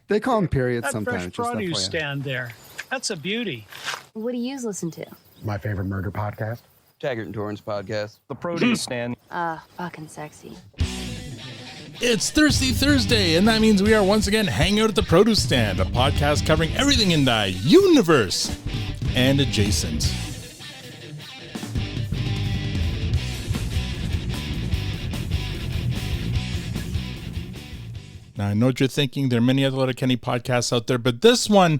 They call them periods That sometimes. fresh produce stand there. That's a beauty. What do you listen to? My favorite murder podcast. Taggart and Torrance podcast. The produce stand. Fucking sexy. It's Thirsty Thursday, and that means we are once again hanging out at the Produce Stand, a podcast covering everything in the universe and adjacent. Now, I know what you're thinking. There are many other Letterkenny podcasts out there, but this one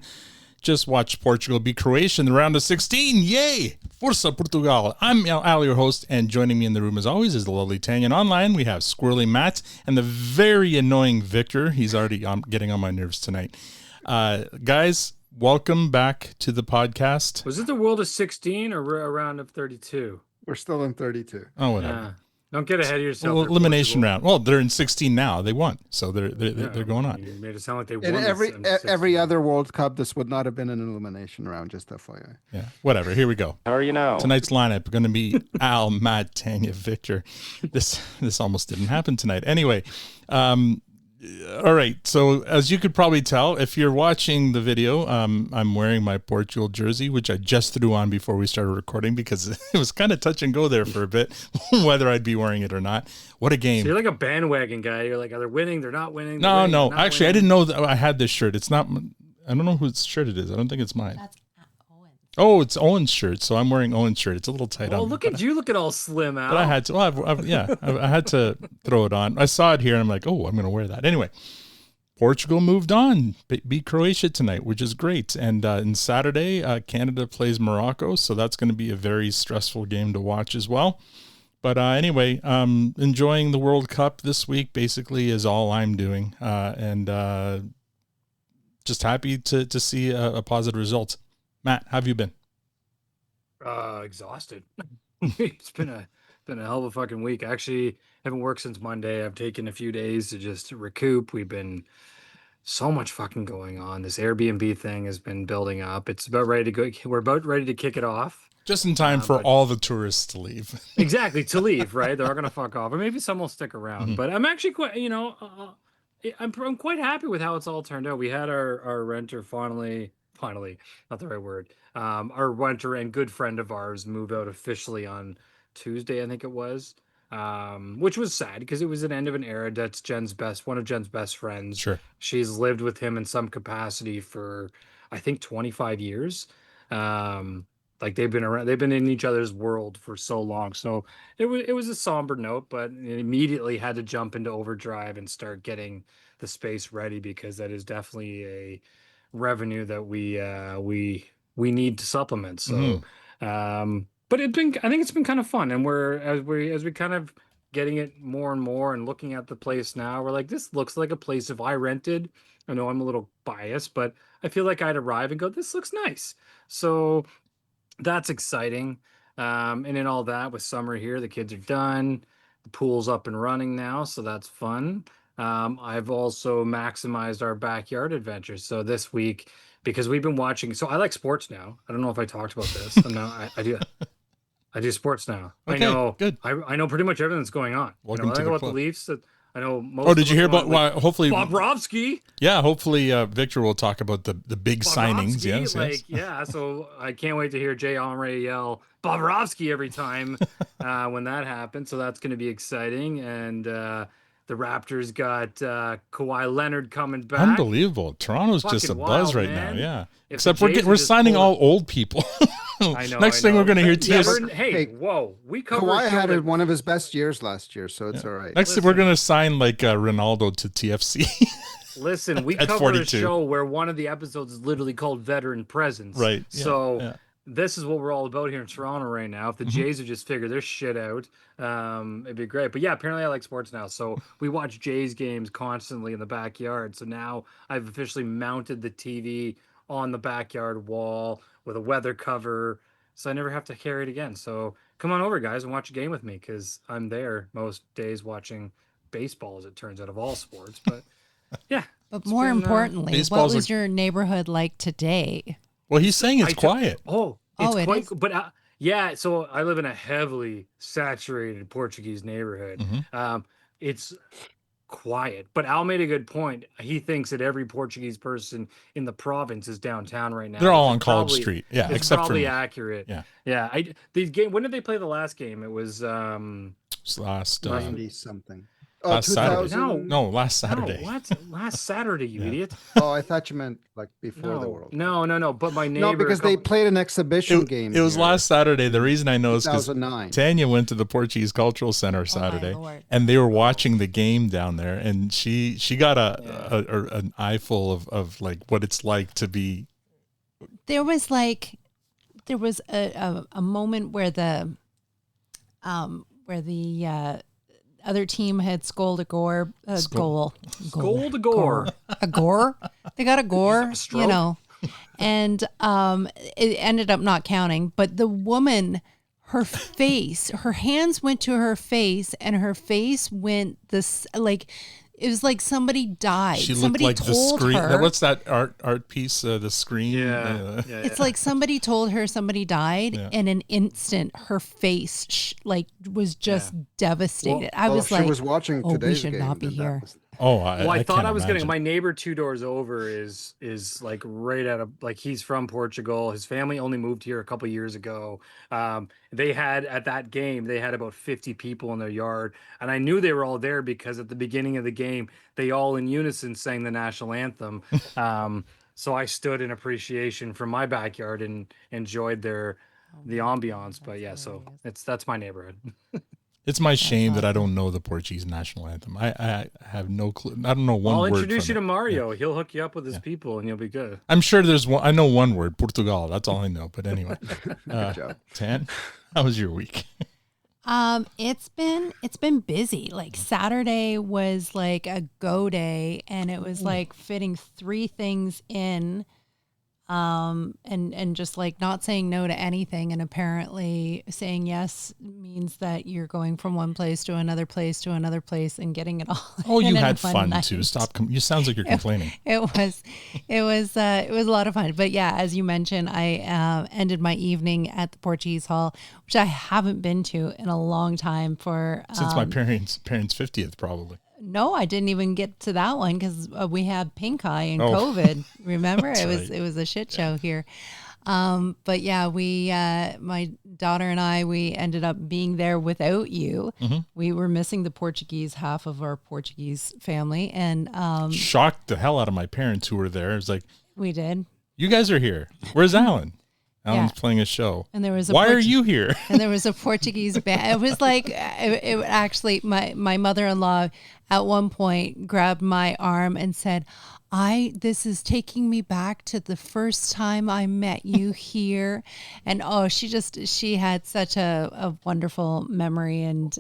just watched Portugal beat Croatia in the round of 16. Yay! Força Portugal. I'm Ali, your host, and joining me in the room as always is the lovely Tanya. And online, we have Squirrely Matt and the very annoying Victor. He's already getting on my nerves tonight. Guys, welcome back to the podcast. Was it the world of 16 or a round of 32? We're still in 32. Oh, whatever. Don't get ahead of yourself. Well, elimination round. Well, they're in 16 now. They won, so they're going on. You made it sound like they won. In every other World Cup, this would not have been an elimination round, just FYI. Yeah, whatever. Here we go. How are you now? Tonight's lineup going to be Al, Matt, Tanya, Victor. This almost didn't happen tonight. Anyway, all right. So as you could probably tell, if you're watching the video, I'm wearing my Portugal jersey, which I just threw on before we started recording because it was kind of touch and go there for a bit, whether I'd be wearing it or not. What a game. So you're like a bandwagon guy. You're like, are they winning? They're not winning. No. Actually, I didn't know that I had this shirt. It's not, I don't know whose shirt it is. I don't think it's mine. That's Owen. Oh, it's Owen's shirt. So I'm wearing Owen's shirt. It's a little tight on. Oh, look at you looking all slim out. But I had to, I had to throw it on. I saw it here and I'm like, oh, I'm going to wear that. Anyway, Portugal moved on, beat Croatia tonight, which is great. And Saturday, Canada plays Morocco, so that's going to be a very stressful game to watch as well. But anyway, enjoying the World Cup this week basically is all I'm doing, and just happy to see a positive result. Matt, how have you been? Exhausted. It's been a hell of a fucking week. Actually, haven't worked since Monday. I've taken a few days to just recoup. We've been so much fucking going on. This Airbnb thing has been building up. It's about ready to go. We're about ready to kick it off. Just in time for all the tourists to leave. Exactly, to leave, right? They're all gonna fuck off, or maybe some will stick around. Mm-hmm. But I'm actually quite, I'm quite happy with how it's all turned out. We had our renter finally, not the right word. Our renter and good friend of ours move out officially on Tuesday, I think it was, which was sad because it was an end of an era. That's one of Jen's best friends. Sure. She's lived with him in some capacity for, I think, 25 years. Like they've been in each other's world for so long. So it was a somber note, but it immediately had to jump into overdrive and start getting the space ready because that is definitely a revenue that we need to supplement. So, but I think it's been kind of fun, and as we kind of getting it more and more and looking at the place now, we're like, this looks like a place if I rented. I know I'm a little biased, but I feel like I'd arrive and go, this looks nice. So that's exciting. And in all that, with summer here, the kids are done, the pool's up and running now, so that's fun. I've also maximized our backyard adventures. So this week, because we've been watching, so I like sports now. I don't know if I talked about this. I do sports now. Okay, I know. good. I know pretty much everything that's going on. Welcome to I the know about club. the Leafs. I know most. Oh, did you hear about? Hopefully, Bobrovsky. Yeah, hopefully Victor will talk about the big signings. Yes. Yeah. So I can't wait to hear Jay Omre yell Bobrovsky every time when that happens. So that's going to be exciting. And the Raptors got Kawhi Leonard coming back. Unbelievable. Toronto's Fucking just a buzz wild, right man. now. Yeah. If Except the Jays we're just signing pull all old people. I know. Next thing we're going to hear TS. Hey, whoa. We covered. Kawhi had one of his best years last year, so it's all right. Next thing we're going to sign like Ronaldo to TFC. Listen, we At covered 42. a show where one of the episodes is literally called Veteran Presence. Right. Yeah, So yeah. this is what we're all about here in Toronto right now. If the Jays would just figure their shit out, it'd be great. But yeah, apparently I like sports now. So we watch Jays games constantly in the backyard. So now I've officially mounted the TV on the backyard wall with a weather cover. So I never have to carry it again. So come on over, guys, and watch a game with me because I'm there most days watching baseball, as it turns out, of all sports. But yeah. But more importantly, what baseball's was your neighborhood like today? Well, he's saying it's quiet. It's quite, is? but yeah. So I live in a heavily saturated Portuguese neighborhood. It's quiet. But Al made a good point. He thinks that every Portuguese person in the province is downtown right now. They're all which on is College probably- Street. Yeah, it's except for probably me. accurate. Yeah. Yeah. The game. When did they play the last game? It was It's last 90 something. last Saturday. 2000. No, last Saturday. No, what? Last Saturday, you idiot. Oh, I thought you meant like before the World Cup. No. But my neighbor. No, because they played an exhibition game. It was here, last Saturday. The reason I know is because 2009. Tanya went to the Portuguese Cultural Center Saturday, Lord. and they were watching the game down there, and she got an eyeful of like what it's like to be. There was a moment where the other team had scored a goal. Goal to gore. A gore. They got a gore, stroke? you know, and it ended up not counting. But the woman, her face, her hands went to her face, and her face went this like. It was like somebody died. She looked somebody like the told screen. her. What's that art piece? The screen. Yeah. It's like somebody told her somebody died, Yeah. in an instant, her face was just devastated. I Well, was if she like, was watching "Oh, we today's should game, not be then that here." was- Oh, Well, I thought can't I was imagine. getting my neighbor 2 doors over is like right out of like he's from Portugal. His family only moved here a couple years ago. They had at that game they had about 50 people in their yard, and I knew they were all there because at the beginning of the game they all in unison sang the national anthem. So I stood in appreciation from my backyard and enjoyed the ambiance. But yeah, so that's my neighborhood. It's my shame that I don't know the Portuguese national anthem. I have no clue. I don't know one I'll word. introduce you to from it. Mario. He'll hook you up with his people, and you'll be good. I'm sure there's one. I know one word, Portugal. That's all I know. But anyway, Good job. Tan, how was your week? It's been busy. Like Saturday was like a go day, and it was like fitting 3 things in, and just like not saying no to anything, and apparently saying yes means that you're going from one place to another place to another place and getting it all. Oh, in you in had one fun night. too. Stop. You sounds like you're complaining. It was a lot of fun. But yeah, as you mentioned, I ended my evening at the Portuguese Hall, which I haven't been to in a long time. Since my parents' 50th, probably. No, I didn't even get to that one because we had pink eye and Oh. COVID. Remember, That's right. it was a shit show here. But yeah, we my daughter and I, we ended up being there without you. Mm-hmm. We were missing the Portuguese half of our Portuguese family, and Shocked the hell out of my parents who were there. It was like, we did. you guys are here. Where's Alan? Alan's Yeah. playing a show. And there was a Why are you here? And there was a Portuguese band. It was like it actually my mother-in-law at one point grabbed my arm and said, this is taking me back to the first time I met you here. And oh, she had such a wonderful memory and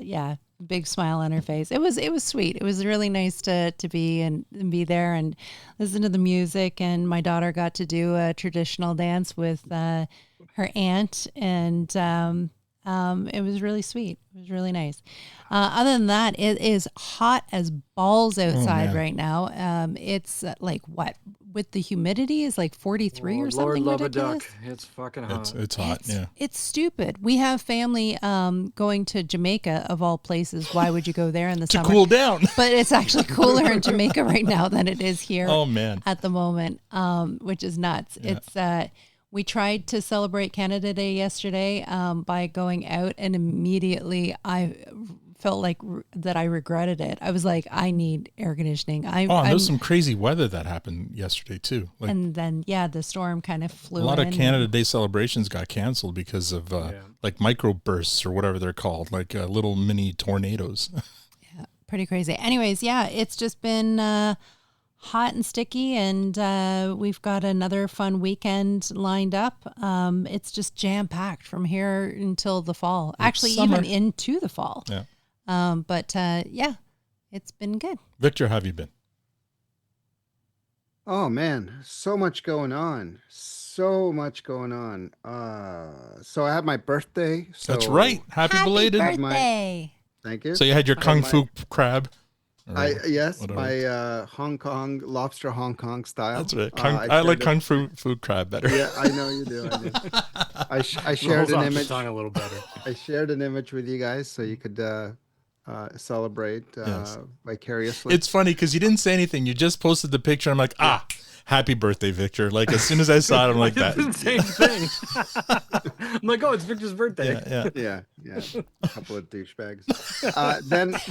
yeah, big smile on her face. It was sweet. It was really nice to be there and listen to the music. And my daughter got to do a traditional dance with her aunt, and it was really sweet. It was really nice. Other than that, it is hot as balls outside man. right now. It's like what with the humidity is like 43 or Lord something love ridiculous. a duck. It's fucking hot. It's hot. Yeah. It's stupid. We have family going to Jamaica of all places. Why would you go there in the To summer? cool down. But it's actually cooler in Jamaica right now than it is here Oh man. at the moment, which is nuts. Yeah. It's we tried to celebrate Canada Day yesterday by going out, and immediately I felt like that I regretted it. I was like, I need air conditioning. Oh, and there was some crazy weather that happened yesterday too. Like and then yeah, the storm kind of flew. a lot of in. Canada Day celebrations got canceled because of like microbursts or whatever they're called, like little mini tornadoes. Pretty crazy. Anyways, yeah, it's just been hot and sticky, and we've got another fun weekend lined up. It's just jam packed from here until the fall. Actually, summer. even into the fall. Yeah. But yeah, it's been good. Victor, how have you been? Oh man, so much going on. So much going on. So I had my birthday. So That's right. Happy belated. birthday! Thank you. So you had your I kung had fu crab. Or yes, whatever. my Hong Kong lobster Hong Kong style. That's right. I I like shared kung fu crab better. Yeah, I know you do. I do. I shared Rolls an off the image. tongue a little better. I shared an image with you guys so you could celebrate Yes. vicariously. It's funny because you didn't say anything. You just posted the picture. I'm like, happy birthday, Victor. Like as soon as I saw it, I'm like that. The same thing. I'm like, oh, it's Victor's birthday. Yeah. Yeah, a couple of douchebags.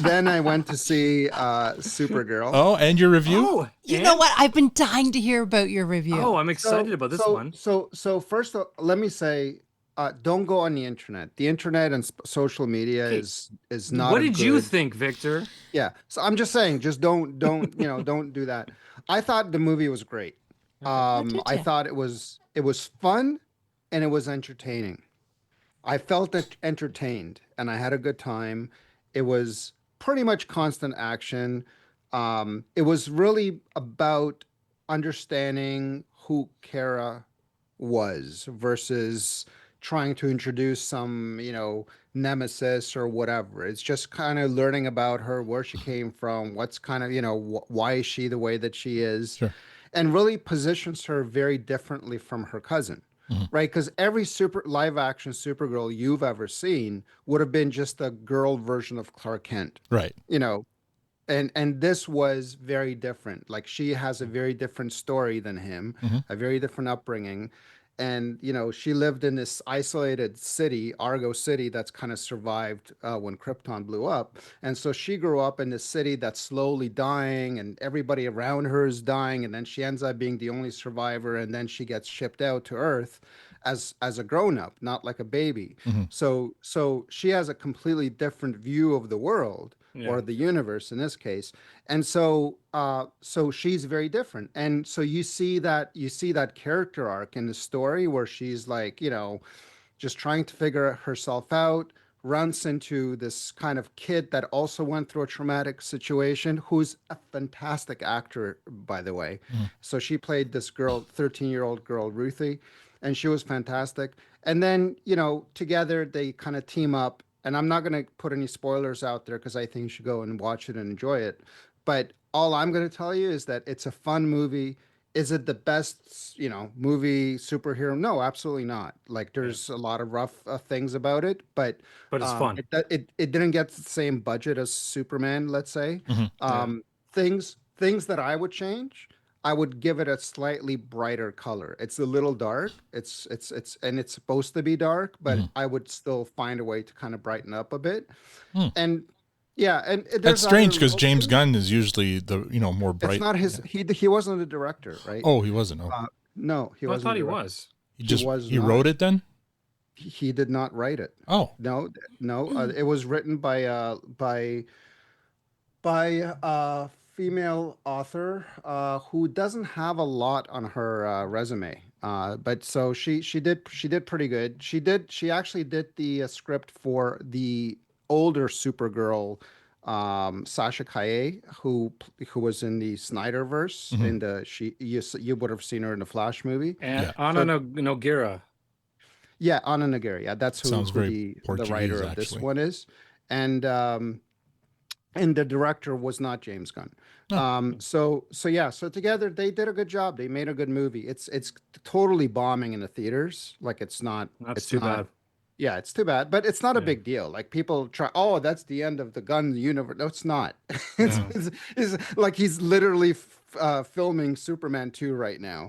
Then I went to see Supergirl. Oh, and your review? Oh, You know what? I've been dying to hear about your review. Oh, I'm excited about this one. So first, let me say, don't go on the internet. The internet and social media is not. What did you think, Victor? Yeah. So I'm just saying, just don't don't do that. I thought the movie was great. I thought it was fun and it was entertaining. I felt entertained and I had a good time. It was pretty much constant action. It was really about understanding who Kara was versus trying to introduce some, nemesis or whatever. It's just kind of learning about her, where she came from, what's kind of, why is she the way that she is, Sure. and really positions her very differently from her cousin. Right, because every live action Supergirl you've ever seen would have been just a girl version of Clark Kent. Right. And this was very different. Like she has a very different story than him, a very different upbringing. And, she lived in this isolated city, Argo City, that's kind of survived when Krypton blew up. And so she grew up in this city that's slowly dying and everybody around her is dying. And then she ends up being the only survivor. And then she gets shipped out to Earth as a grown-up, not like a baby. So she has a completely different view of the world. Or the universe in this case. And so she's very different. And so you see that character arc in the story where she's like, just trying to figure herself out, runs into this kind of kid that also went through a traumatic situation, who's a fantastic actor, by the way. So she played this girl, 13-year-old girl, Ruthie, and she was fantastic. And then, together they kind of team up. And I'm not going to put any spoilers out there because I think you should go and watch it and enjoy it. But all I'm going to tell you is that it's a fun movie. Is it the best, movie superhero? No, absolutely not. Like there's a lot of rough things about it, but it's fun. It didn't get the same budget as Superman, let's say. Things that I would change. I would give it a slightly brighter color. It's a little dark. It's supposed to be dark, but I would still find a way to kind of brighten up a bit. And That's strange because James Gunn is usually the more bright. It's not his. He wasn't the director, right? Oh, he wasn't. No, he wasn't. I thought he was. He wrote it then. He did not write it. Oh no. It was written by female author who doesn't have a lot on her resume, but so she did pretty good. She actually did the script for the older Supergirl, Sasha Calle, who was in the Snyderverse. You would have seen her in the Flash movie. And Anna Nogueira. Yeah, Anna Nogueira. Yeah, that's who the writer of this one is, and the director was not James Gunn. So together they did a good job. They made a good movie. It's totally bombing in the theaters. Like it's not. That's too bad. Yeah, it's too bad, but it's not a big deal. Like people try, oh, that's the end of the Gunn universe. No, it's not. It's like he's literally filming Superman 2 right now.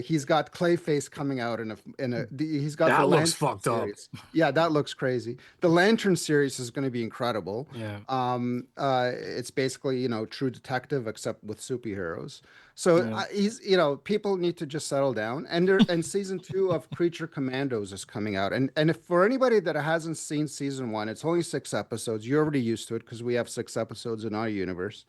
He's got Clayface coming out he's got that the looks Lantern fucked series. up. Yeah, that looks crazy. The Lantern series is going to be incredible. It's basically True Detective except with superheroes. So he's people need to just settle down. And season 2 of Creature Commandos is coming out. And if for anybody that hasn't seen season 1, it's only 6 episodes. You're already used to it because we have 6 episodes in our universe.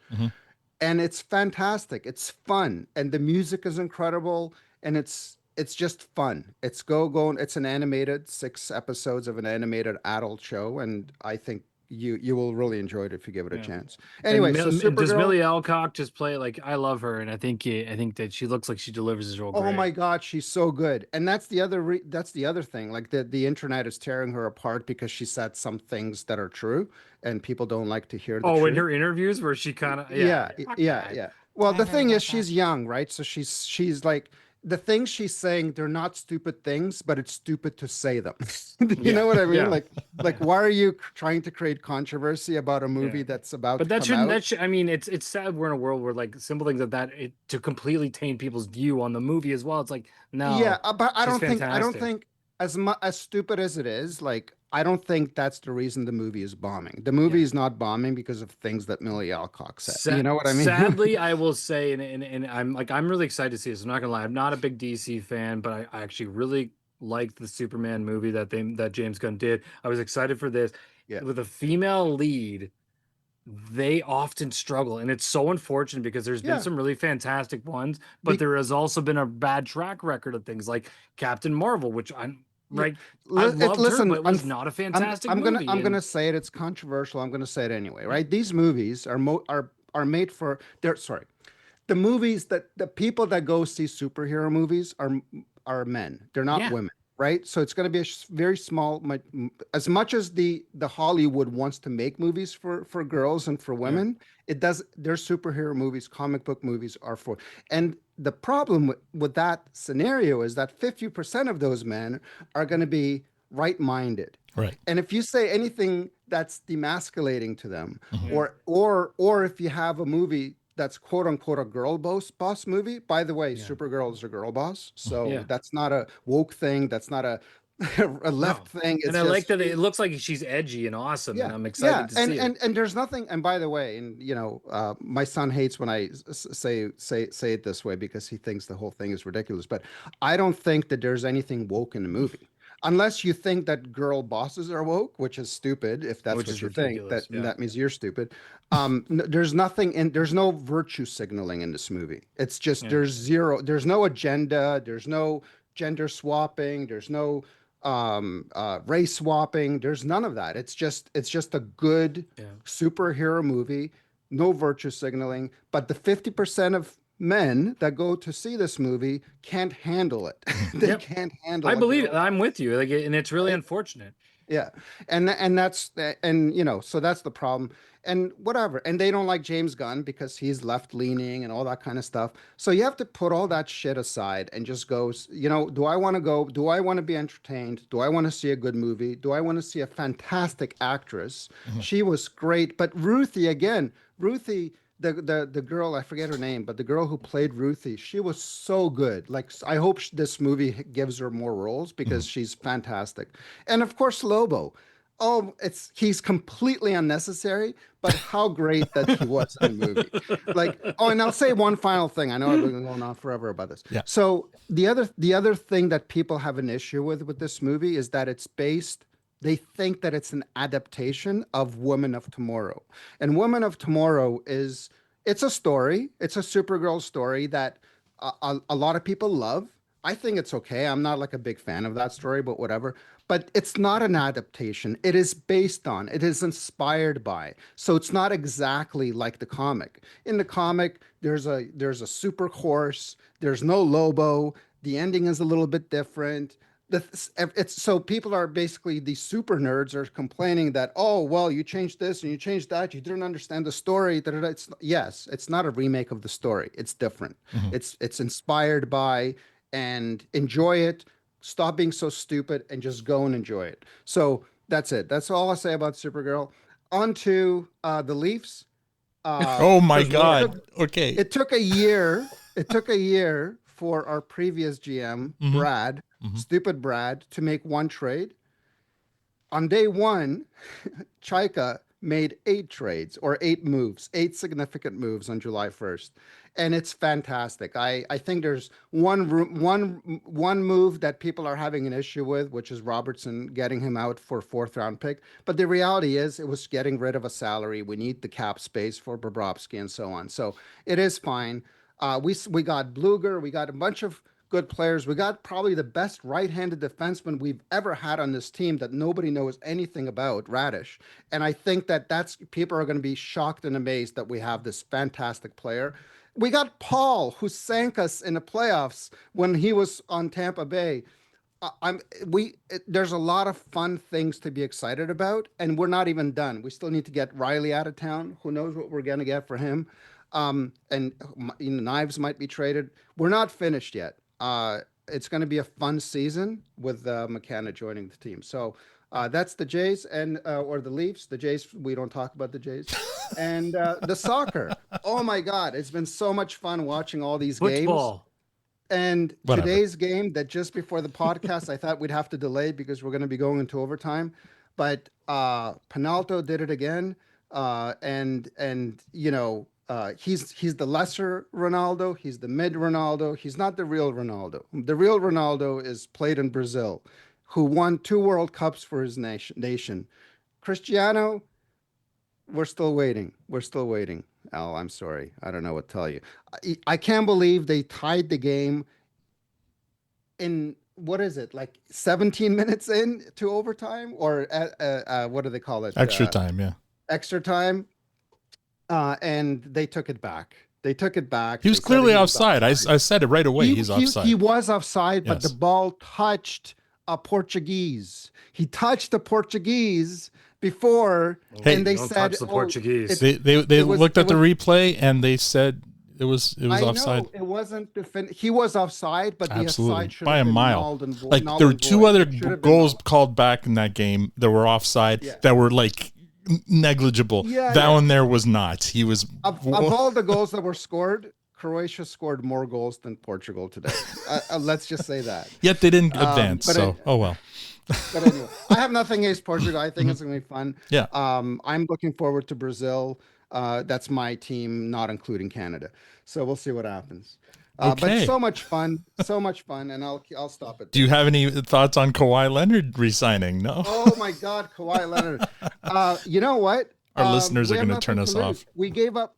And it's fantastic. It's fun, and the music is incredible, and it's just fun. It's it's an animated 6 episodes of an animated adult show, and I think you will really enjoy it if you give it a chance. Anyway, so Supergirl, does Millie Alcock just play? Like, I love her, and I think that she looks like she delivers this role. Oh great. my God, she's so good. And that's the other thing. Like the internet is tearing her apart because she said some things that are true, and people don't like to hear the truth. In her interviews where she kind of yeah. Well, the thing is, she's young, right? So she's like, the things she's saying, they're not stupid things, but it's stupid to say them. You Yeah, know what I mean? yeah, Like why are you trying to create controversy about a movie yeah. that's about But to that come shouldn't. out? That should. I mean, it's sad we're in a world where like simple things like that to completely taint people's view on the movie as well. It's like Yeah, no, but she's I don't fantastic. think as stupid as it is, like I don't think that's the reason the movie is bombing. The Yeah. movie is not bombing because of things that Millie Alcock said. You know what I mean? Sadly, I will say, and I'm really excited to see this. I'm not gonna lie, I'm not a big DC fan, but I actually really liked the Superman movie that James Gunn did. I was excited for this. Yeah. With a female lead, they often struggle, and it's so unfortunate because there's been Yeah. some really fantastic ones, but Be, there has also been a bad track record of things like Captain Marvel, which I'm yeah. right. I loved her, Listen, but it was not a fantastic movie. I'm gonna And say it. It's controversial. I'm gonna say it anyway, right? These movies are made for they're sorry. The movies that the people that go see superhero movies are men. They're not yeah, women, right? So it's going to be a very small. As much as the Hollywood wants to make movies for girls and for yeah, women, it does. Their superhero movies, comic book movies are for. And the problem with that scenario is that 50% of those men are going to be right-minded. Right. And if you say anything that's demasculating to them, Mhm. yeah, or if you have a movie that's quote unquote a girl boss movie. By the way, yeah, Supergirl is a girl boss, so yeah. that's not a woke thing. That's not a a left No. thing. And It's I like just that it looks like she's edgy and awesome, and yeah, I'm yeah, excited to see it. and there's nothing. And by the way, and my son hates when I say it this way because he thinks the whole thing is ridiculous. But I don't think that there's anything woke in the movie, unless you think that girl bosses are woke, which is stupid. If that's Which what is you think, ridiculous. Yeah. that means you're stupid. There's nothing, and there's no virtue signaling in this movie. It's just Yeah. there's no agenda. There's no gender swapping. There's no race swapping. There's none of that. It's just a good Yeah. superhero movie, no virtue signaling. But the 50% of men that go to see this movie can't handle it. They Yep. can't handle I a believe girl, it. I'm with you. Like, and it's really right? unfortunate. Yeah, and that's and so that's the problem, and whatever. And they don't like James Gunn because he's left leaning and all that kind of stuff. So you have to put all that shit aside and just go. Do I want to go? Do I want to be entertained? Do I want to see a good movie? Do I want to see a fantastic actress? Mhm. She was great, but Ruthie again, Ruthie. The girl, I forget her name, but the girl who played Ruthie, she was so good. Like I hope this movie gives her more roles because Mhm. she's fantastic. And of course, Lobo. Oh, he's completely unnecessary, but how great that he was in the movie. Like, oh, and I'll say one final thing. I know I've been going on forever about this. Yeah. So the other thing that people have an issue with this movie is that they think that it's an adaptation of Women of Tomorrow. And Women of Tomorrow it's a story. It's a Supergirl story that a lot of people love. I think it's okay. I'm not like a big fan of that story, but whatever. But it's not an adaptation. It is based on, it is inspired by. So it's not exactly like the comic. In the comic, there's a super horse, there's no Lobo, the ending is a little bit different. It's so people are basically these super nerds are complaining that, oh well, you changed this and you changed that, you didn't understand the story. Yes, it's not a remake of the story, it's different. Mhm. It's inspired by, and enjoy it. Stop being so stupid and just go and enjoy it. So that's it. That's all I'll say about Supergirl. On to the Leafs. Oh my There's more. God. Okay. It took a year. It took a year for our previous GM, Mhm. Brad, Mhm. stupid Brad, to make one trade. On day one, Chaika made 8 trades or 8 moves, 8 significant moves on July 1st. And it's fantastic. I think there's one move that people are having an issue with, which is Robertson getting him out for a 4th round pick. But the reality is it was getting rid of a salary. We need the cap space for Bobrovsky and so on. So it is fine. We got Bluger. We got a bunch of good players. We got probably the best right-handed defenseman we've ever had on this team that nobody knows anything about, Radish. And I think that's people are going to be shocked and amazed that we have this fantastic player. We got Paul, who sank us in the playoffs when he was on Tampa Bay. There's a lot of fun things to be excited about, and we're not even done. We still need to get Riley out of town. Who knows what we're going to get for him? And Knives might be traded. We're not finished yet. it's going to be a fun season with McKenna joining the team. So that's the Jays and or the Leafs. The Jays, we don't talk about the Jays. And the soccer. Oh my God, it's been so much fun watching all these games. Football. And Whatever. today's game that just before the podcast, I thought we'd have to delay because we're going to be going into overtime. But Penalto did it again. And you know, he's the lesser Ronaldo. He's the mid Ronaldo. He's not the real Ronaldo. The real Ronaldo is played in Brazil, who won 2 World Cups for his nation. Cristiano, we're still waiting. We're still waiting. Al, I'm sorry. I don't know what to tell you. I can't believe they tied the game in, what is it, like 17 minutes into overtime? Or what do they call it? Extra time, yeah. Extra time. And they took it back. They took it back. He was They said clearly he was offside. I said it right away. He's offside. He was offside, but Yes. the ball touched a Portuguese. He touched the Portuguese before, Hey, and they Don't said touch the "Oh, Portuguese. They it was- looked at it the was- replay and they said it was I offside. know it wasn't he was offside, but the Absolutely. offside should By have a been mile. nulled and Like null there were and 2 void. other It should have been goals null. called back in that game that were offside Yeah. that were like negligible. Yeah, that yeah. one there was not. He was Of all the goals that were scored, Croatia scored more goals than Portugal today. Let's just say that. Yet they didn't advance. but So oh well. But anyway, I have nothing against Portugal. I think it's going to be fun. Yeah. I'm looking forward to Brazil. That's my team, not including Canada. So we'll see what happens. Okay. But so much fun, and I'll stop it. Do you have any thoughts on Kawhi Leonard resigning? No. Oh my God, Kawhi Leonard. You know what? Our listeners we are have going to turn nothing us to off. lose. We gave up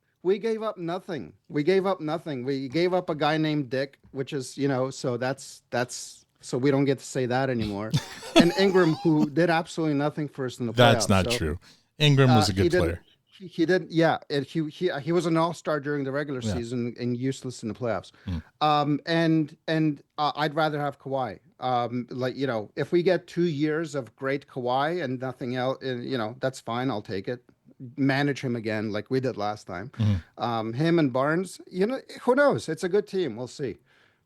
nothing. We gave up nothing. We gave up a guy named Dick, which is, so that's so we don't get to say that anymore. And Ingram, who did absolutely nothing for us in the playoffs. That's not So, true. Ingram was a he good didn't- player. He didn't. Yeah, and he was an all-star during the regular season and useless in the playoffs. And I'd rather have Kawhi. If we get 2 years of great Kawhi and nothing else, that's fine. I'll take it. Manage him again like we did last time. Him and Barnes. Who knows? It's a good team. We'll see.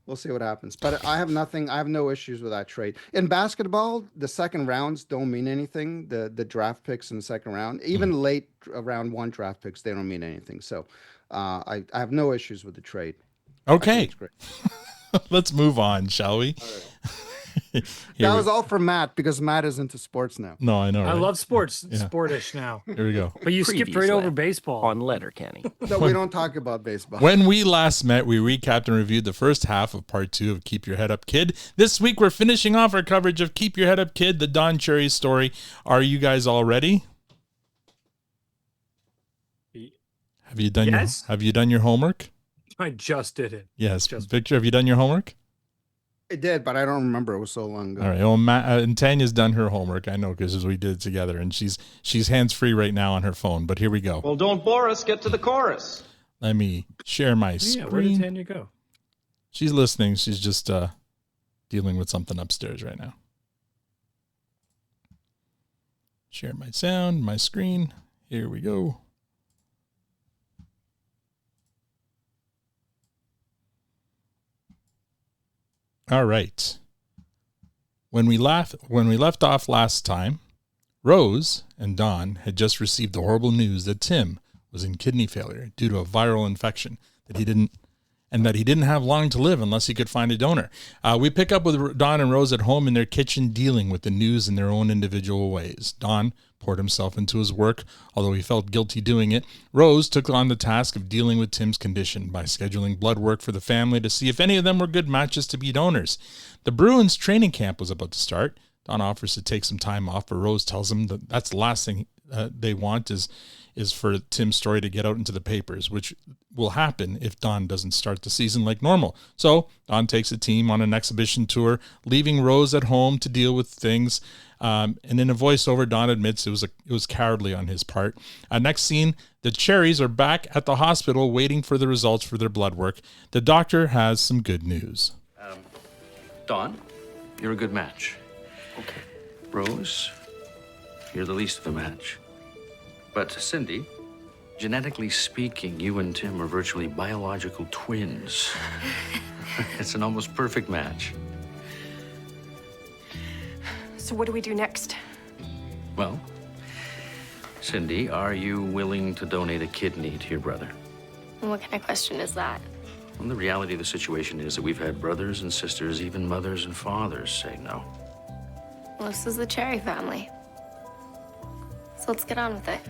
We'll see what happens. But I have no issues with that trade. In basketball, the second rounds don't mean anything. The draft picks in the second round, even late round 1 draft picks, they don't mean anything. So I have no issues with the trade. I think Okay. it's great. Let's move on, shall we? That was all for Matt because Matt is into sports now. No, I know. I right? love sports. Yeah. Sportish now. Here we go. But you skipped right Previously over baseball. on Letterkenny. No, we don't talk about baseball. When we last met, we recapped and reviewed the first half of part 2 of Keep Your Head Up, Kid. This week, we're finishing off our coverage of Keep Your Head Up, Kid, the Don Cherry story. Are you guys all ready? Have you done Yes. Have you done your homework? I just did it. Yes. Victor, have you done your homework? It did, but I don't remember. It was so long ago. All right. Well, and Tanya's done her homework. I know because we did it together, and she's hands free right now on her phone. But here we go. Well, don't bore us. Get to the chorus. Let me share my Yeah, where did screen. Tanya go? She's listening. She's just dealing with something upstairs right now. Share my sound, my screen. Here we go. All right. When we left off last time, Rose and Don had just received the horrible news that Tim was in kidney failure due to a viral infection that he didn't have long to live unless he could find a donor. We pick up with Don and Rose at home in their kitchen dealing with the news in their own individual ways. Don poured himself into his work, although he felt guilty doing it. Rose took on the task of dealing with Tim's condition by scheduling blood work for the family to see if any of them were good matches to be donors. The Bruins training camp was about to start. Don offers to take some time off, but Rose tells him that that's the last thing they want is for Tim's story to get out into the papers, which will happen if Don doesn't start the season like normal. So Don takes the team on an exhibition tour, leaving Rose at home to deal with things. And in a voiceover, Don admits it was cowardly on his part. Next scene, the Cherries are back at the hospital waiting for the results for their blood work. The doctor has some good news. Don, you're a good match. Okay. Rose, you're the least of the match. But Cindy, Genetically speaking, you and Tim are virtually biological twins. It's an almost perfect match. So what do we do next? Well, Cindy, are you willing to donate a kidney to your brother? What kind of question is that? Well, the reality of the situation is that we've had brothers and sisters, even mothers and fathers say no. Well, this is the Cherry family. So let's get on with it.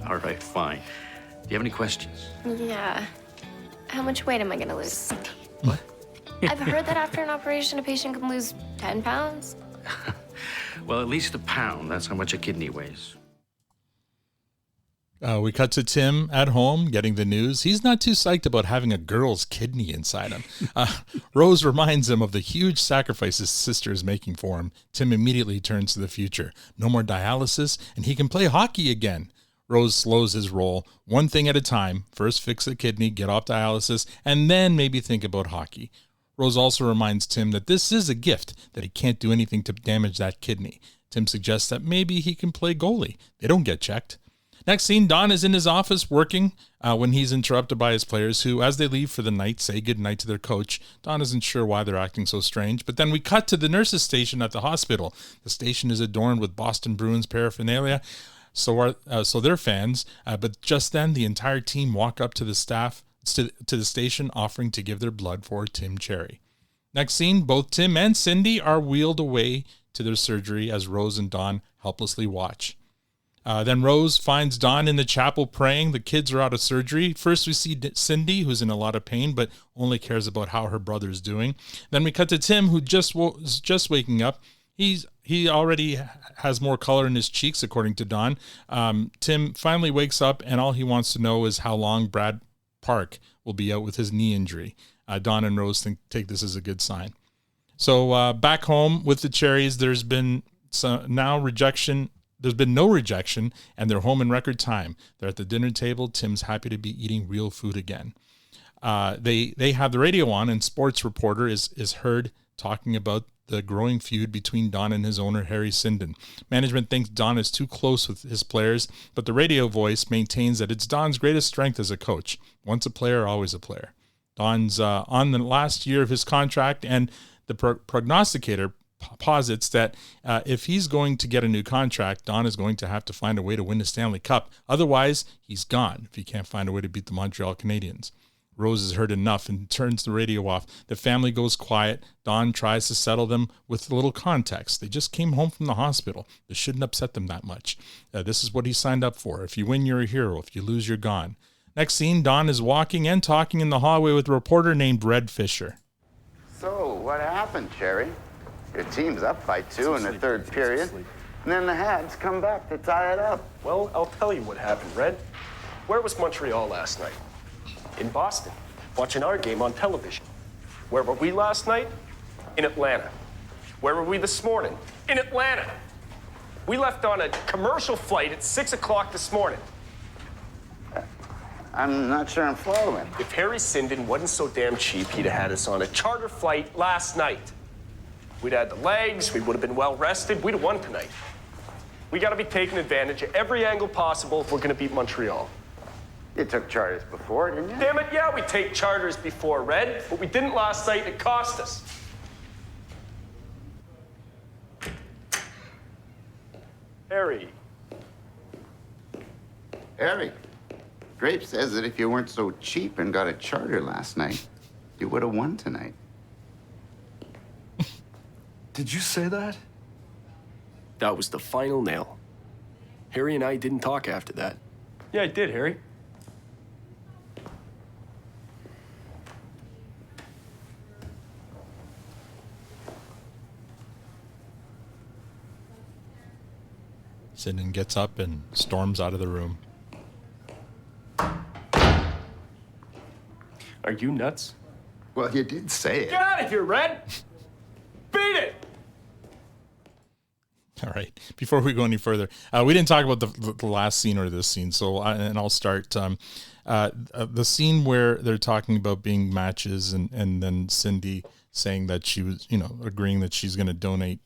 All right, fine. Do you have any questions? Yeah. How much weight am I gonna lose? What? I've heard that after an operation, a patient can lose 10 pounds. Well, at least a pound. That's how much a kidney weighs. We cut to Tim at home getting the news. He's not too psyched about having a girl's kidney inside him. Rose reminds him of the huge sacrifice his sister is making for him. Tim immediately turns to the future. No more dialysis, and he can play hockey again. Rose slows his roll, one thing at a time. First fix the kidney, get off dialysis, and then maybe think about hockey. Rose also reminds Tim that this is a gift, that he can't do anything to damage that kidney. Tim suggests that maybe he can play goalie. They don't get checked. Next scene, Don is in his office working when he's interrupted by his players who, as they leave for the night, say goodnight to their coach. Don isn't sure why they're acting so strange, but then we cut to the nurses' station at the hospital. The station is adorned with Boston Bruins paraphernalia, so they're fans, but just then the entire team walk up to the staff, to the station, offering to give their blood for Tim Cherry. Next scene, both Tim and Cindy are wheeled away to their surgery as Rose and Don helplessly watch. Then Rose finds Don in the chapel praying. The kids are out of surgery. First we see Cindy, who's in a lot of pain, but only cares about how her brother's doing. Then we cut to Tim, who was just waking up. He already has more color in his cheeks, according to Don. Tim finally wakes up, and all he wants to know is how long Brad Park will be out with his knee injury. Don and Rose take this as a good sign. So back home with the Cherries, there's been no rejection, and they're home in record time. They're at the dinner table. Tim's happy to be eating real food again. They have the radio on, and sports reporter is heard talking about the growing feud between Don and his owner, Harry Sinden. Management thinks Don is too close with his players, but the radio voice maintains that it's Don's greatest strength as a coach. Once a player, always a player. Don's on the last year of his contract, and the prognosticator posits that if he's going to get a new contract, Don is going to have to find a way to win the Stanley Cup. Otherwise, he's gone if he can't find a way to beat the Montreal Canadiens. Rose has heard enough and turns the radio off. The family goes quiet. Don tries to settle them with a little context. They just came home from the hospital. This shouldn't upset them that much. This is what he signed up for. If you win, you're a hero. If you lose, you're gone. Next scene, Don is walking and talking in the hallway with a reporter named Red Fisher. So, what happened, Cherry? Your team's up by 2 in the third period, and then the Habs come back to tie it up. Well, I'll tell you what happened, Red. Where was Montreal last night? In Boston, watching our game on television. Where were we last night? In Atlanta. Where were we this morning? In Atlanta. We left on a commercial flight at 6 o'clock this morning. I'm not sure I'm following. If Harry Sinden wasn't so damn cheap, he'd have had us on a charter flight last night. We'd had the legs, we would have been well rested, we'd have won tonight. We gotta be taking advantage of every angle possible if we're gonna beat Montreal. You took charters before, didn't you? Damn it, yeah, we take charters before, Red, but we didn't last night, it cost us. Harry. Harry, Grape says that if you weren't so cheap and got a charter last night, you would have won tonight. Did you say that? That was the final nail. Harry and I didn't talk after that. Yeah, I did, Harry. Sinden gets up and storms out of the room. Are you nuts? Well, you did say it. Get out of here, Red! Beat it! All right. Before we go any further, we didn't talk about the last scene or this scene, so I'll start. The scene where they're talking about being matches, and then Cindy saying that she was, agreeing that she's going to donate,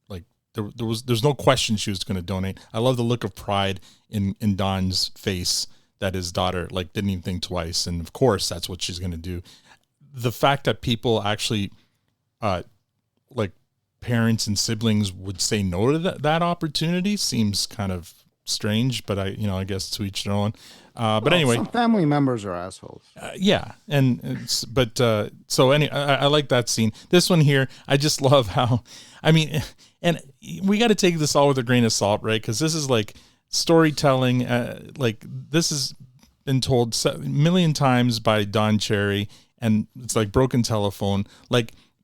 like there's no question she was going to donate. I love the look of pride in Don's face that his daughter didn't even think twice, and of course that's what she's going to do. The fact that people actually, parents and siblings would say no to that opportunity seems kind of strange, but I guess to each their own. But anyway, some family members are assholes. Yeah, so anyway, I like that scene. This one here, I just love how, and we got to take this all with a grain of salt, right? Because this is storytelling. This has been told a million times by Don Cherry, and it's like broken telephone.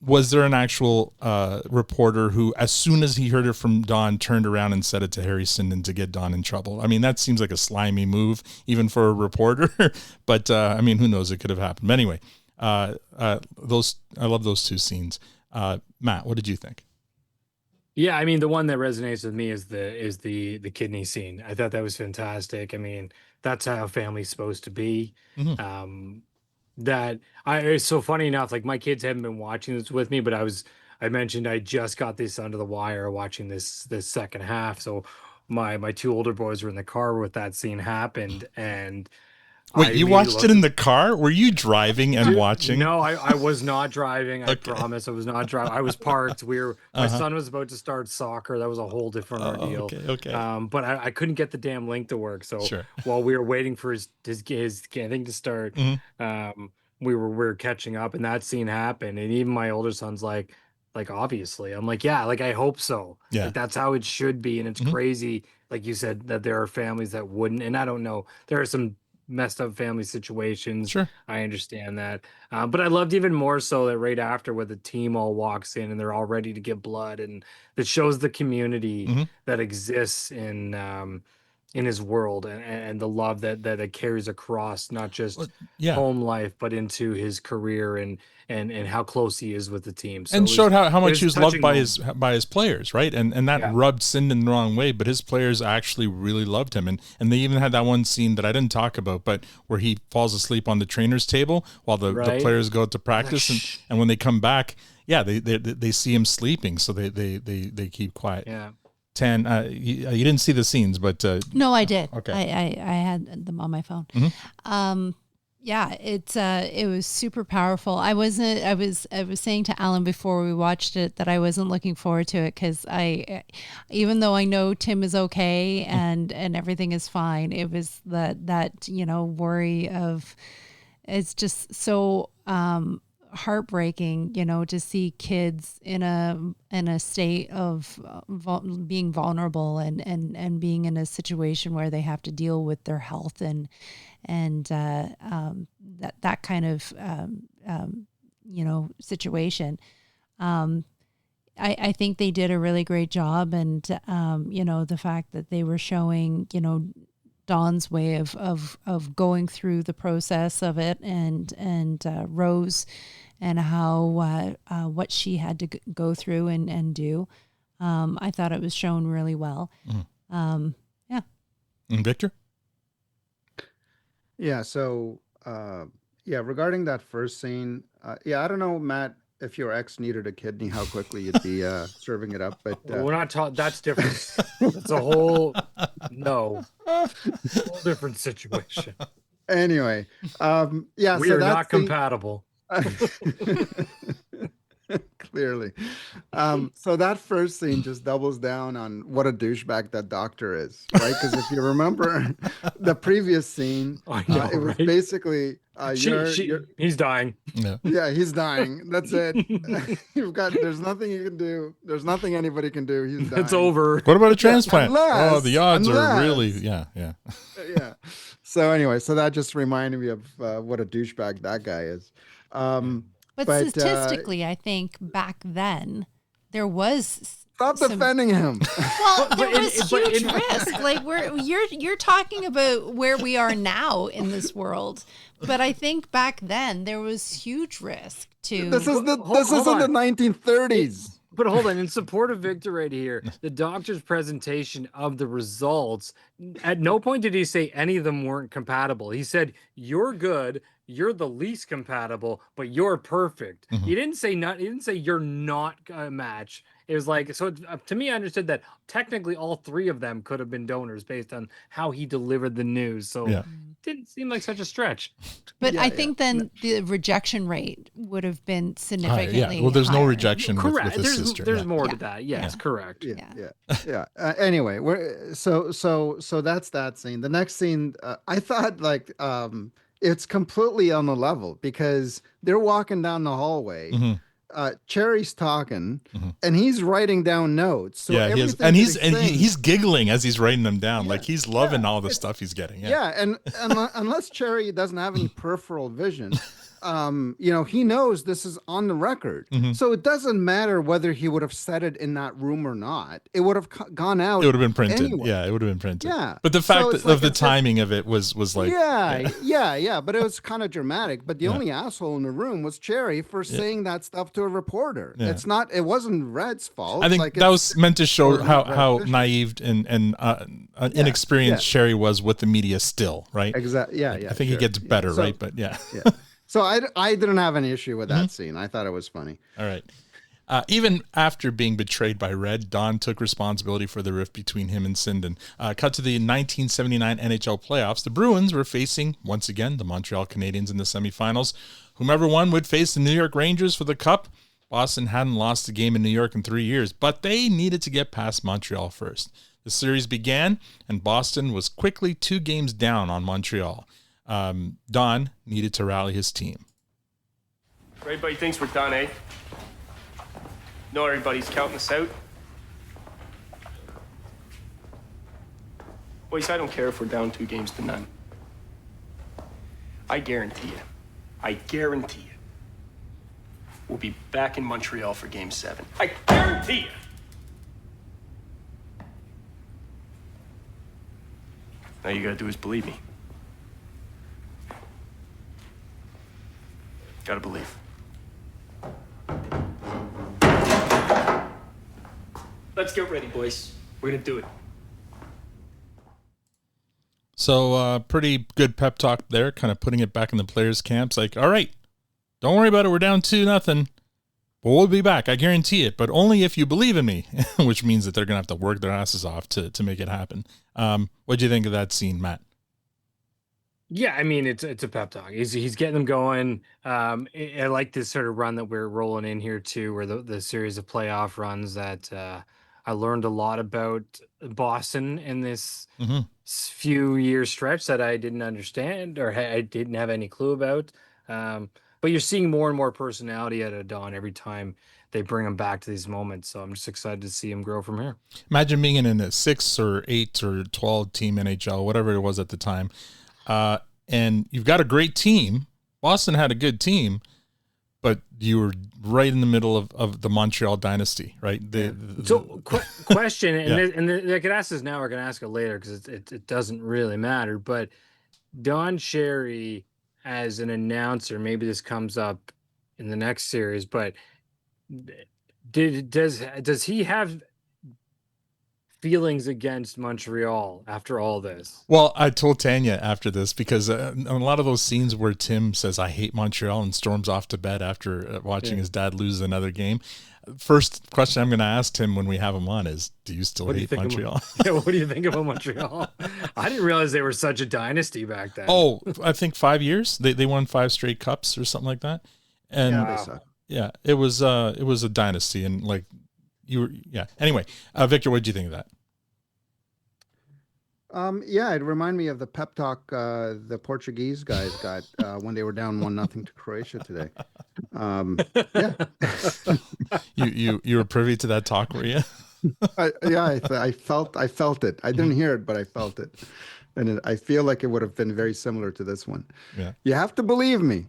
Was there an actual reporter who, as soon as he heard it from Don, turned around and said it to Harry Sinden to get Don in trouble? That seems like a slimy move, even for a reporter. But who knows? It could have happened. But anyway, I love those two scenes. Matt, what did you think? Yeah, the one that resonates with me is the kidney scene. I thought that was fantastic. That's how family's supposed to be. Mm-hmm. It's so funny enough, my kids haven't been watching this with me, but I mentioned I just got this under the wire watching this second half. So my two older boys were in the car with that scene happened, and wait, you watched it in the car? Were you driving and watching? No, I was not driving. I promise I was not driving. I was parked. My son was about to start soccer. That was a whole different ordeal. Okay. But I couldn't get the damn link to work. So while we were waiting for his thing to start, we were catching up, and that scene happened. And even my older son's like obviously, I'm like, yeah, I hope so. Yeah, that's how it should be. And it's crazy, like you said, that there are families that wouldn't. And I don't know, there are some messed up family situations. Sure, I understand that. But I loved even more so that right after, where the team all walks in and they're all ready to give blood, and that shows the community that exists in his world, and the love that it carries across, not just home life, but into his career and how close he is with the team. So and showed how much he was loved by moment. his players, right? And that rubbed Sinden the wrong way, but his players actually really loved him. And they even had that one scene that I didn't talk about, but where he falls asleep on the trainer's table while the players go out to practice, and when they come back, they see him sleeping, so they keep quiet. Yeah. Tan, you didn't see the scenes, but no, I did. Okay, I had them on my phone. Mm-hmm. It was super powerful. I was saying to Alan before we watched it that I wasn't looking forward to it, because even though I know Tim is okay and everything is fine, it was that worry of, it's just so heartbreaking, to see kids in a state of being vulnerable and being in a situation where they have to deal with their health and that kind of situation. I think they did a really great job, and the fact that they were showing Don's way of going through the process of it, and Rose, and how what she had to go through and do. I thought it was shown really well. And Victor? Yeah. So, regarding that first scene, I don't know, Matt, if your ex needed a kidney, how quickly you'd be serving it up. But we're not talking. That's different. It's a whole whole different situation. Anyway, we are not compatible. Clearly. So that first scene just doubles down on what a douchebag that doctor is, right? Because if you remember the previous scene, it was basically he's dying. Yeah, he's dying. That's it. There's nothing you can do. There's nothing anybody can do. He's dying. It's over. What about a transplant? The odds are really yeah. So anyway, that just reminded me of what a douchebag that guy is. But statistically, I think back then there was defending him. Well, there was huge risk. You're talking about where we are now in this world, but I think back then there was huge risk to. This is in the 1930s. But hold on, in support of Victor right here, the doctor's presentation of the results, at no point did he say any of them weren't compatible. He said, "You're good, you're the least compatible, but you're perfect." He didn't say he didn't say you're not a match. it was like, so to me, I understood that technically all three of them could have been donors based on how he delivered the news. So it didn't seem like such a stretch. But I think then the rejection rate would have been significantly Well, there's no higher. rejection with his sister. There's more to that. Yes, correct. Yeah. Anyway, so that's that scene. The next scene, I thought like it's completely on the level because they're walking down the hallway. Cherry's talking, and he's writing down notes. So he's giggling as he's writing them down, like he's loving all the stuff he's getting. And unless Cherry doesn't have any peripheral vision, he knows this is on the record. So it doesn't matter whether he would have said it in that room or not. It would have gone out. It would have been printed. Anyway. Yeah, it would have been printed. Yeah. But the fact of the timing of it was like. Yeah. But it was kind of dramatic. But the only asshole in the room was Cherry for saying that stuff to a reporter. Yeah. It wasn't Red's fault. I think that was meant to show how naive and inexperienced Cherry was with the media still, right? Exactly. Yeah. I think he gets better, right? But yeah. So I didn't have an issue with that scene. I thought it was funny. All right. Even after being betrayed by Red, Don took responsibility for the rift between him and Sinden. Cut to the 1979 NHL playoffs. The Bruins were facing, once again, the Montreal Canadiens in the semifinals. Whomever won would face the New York Rangers for the Cup. Boston hadn't lost a game in New York in 3 years, but they needed to get past Montreal first. The series began, and Boston was quickly 2 games down on Montreal. Don needed to rally his team. Everybody thinks we're done, eh? No, everybody's counting us out. Boys, I don't care if we're down 2-0. I guarantee you, we'll be back in Montreal for Game 7. I guarantee you. All you gotta do is believe me. Gotta believe. Let's get ready, boys. We're gonna do it. So pretty good pep talk there, kind of putting it back in the players' camps. Like, all right, don't worry about it. We're down 2-0, but we'll be back. I guarantee it, but only if you believe in me, which means that they're going to have to work their asses off to make it happen. What do you think of that scene, Matt? Yeah, I mean, it's a pep talk. He's getting them going. I like this sort of run that we're rolling in here too, where the series of playoff runs that I learned a lot about Boston in this few year stretch that I didn't understand or I didn't have any clue about. But you're seeing more and more personality out of Don every time they bring him back to these moments. So I'm just excited to see him grow from here. Imagine being in a 6 or 8 or 12 team NHL, whatever it was at the time. And you've got a great team. Boston had a good team, but you were right in the middle of the Montreal dynasty, right? Question, and I could ask this now or I can ask it later because it doesn't really matter, but Don Cherry as an announcer, maybe this comes up in the next series, but does he have feelings against Montreal after all this? Well, I told Tanya after this because a lot of those scenes where Tim says, I hate Montreal and storms off to bed after watching his dad lose another game. First question I'm going to ask Tim when we have him on is, do you still hate Montreal? What do you think about Montreal? I didn't realize they were such a dynasty back then. Oh, I think 5 years. They won 5 straight cups or something like that. And it was a dynasty and like, Anyway, Victor, what did you think of that? It reminded me of the pep talk the Portuguese guys got when they were down 1-0 to Croatia today. You were privy to that talk, were you? I felt it. I didn't hear it, but I felt it, and I feel like it would have been very similar to this one. Yeah, you have to believe me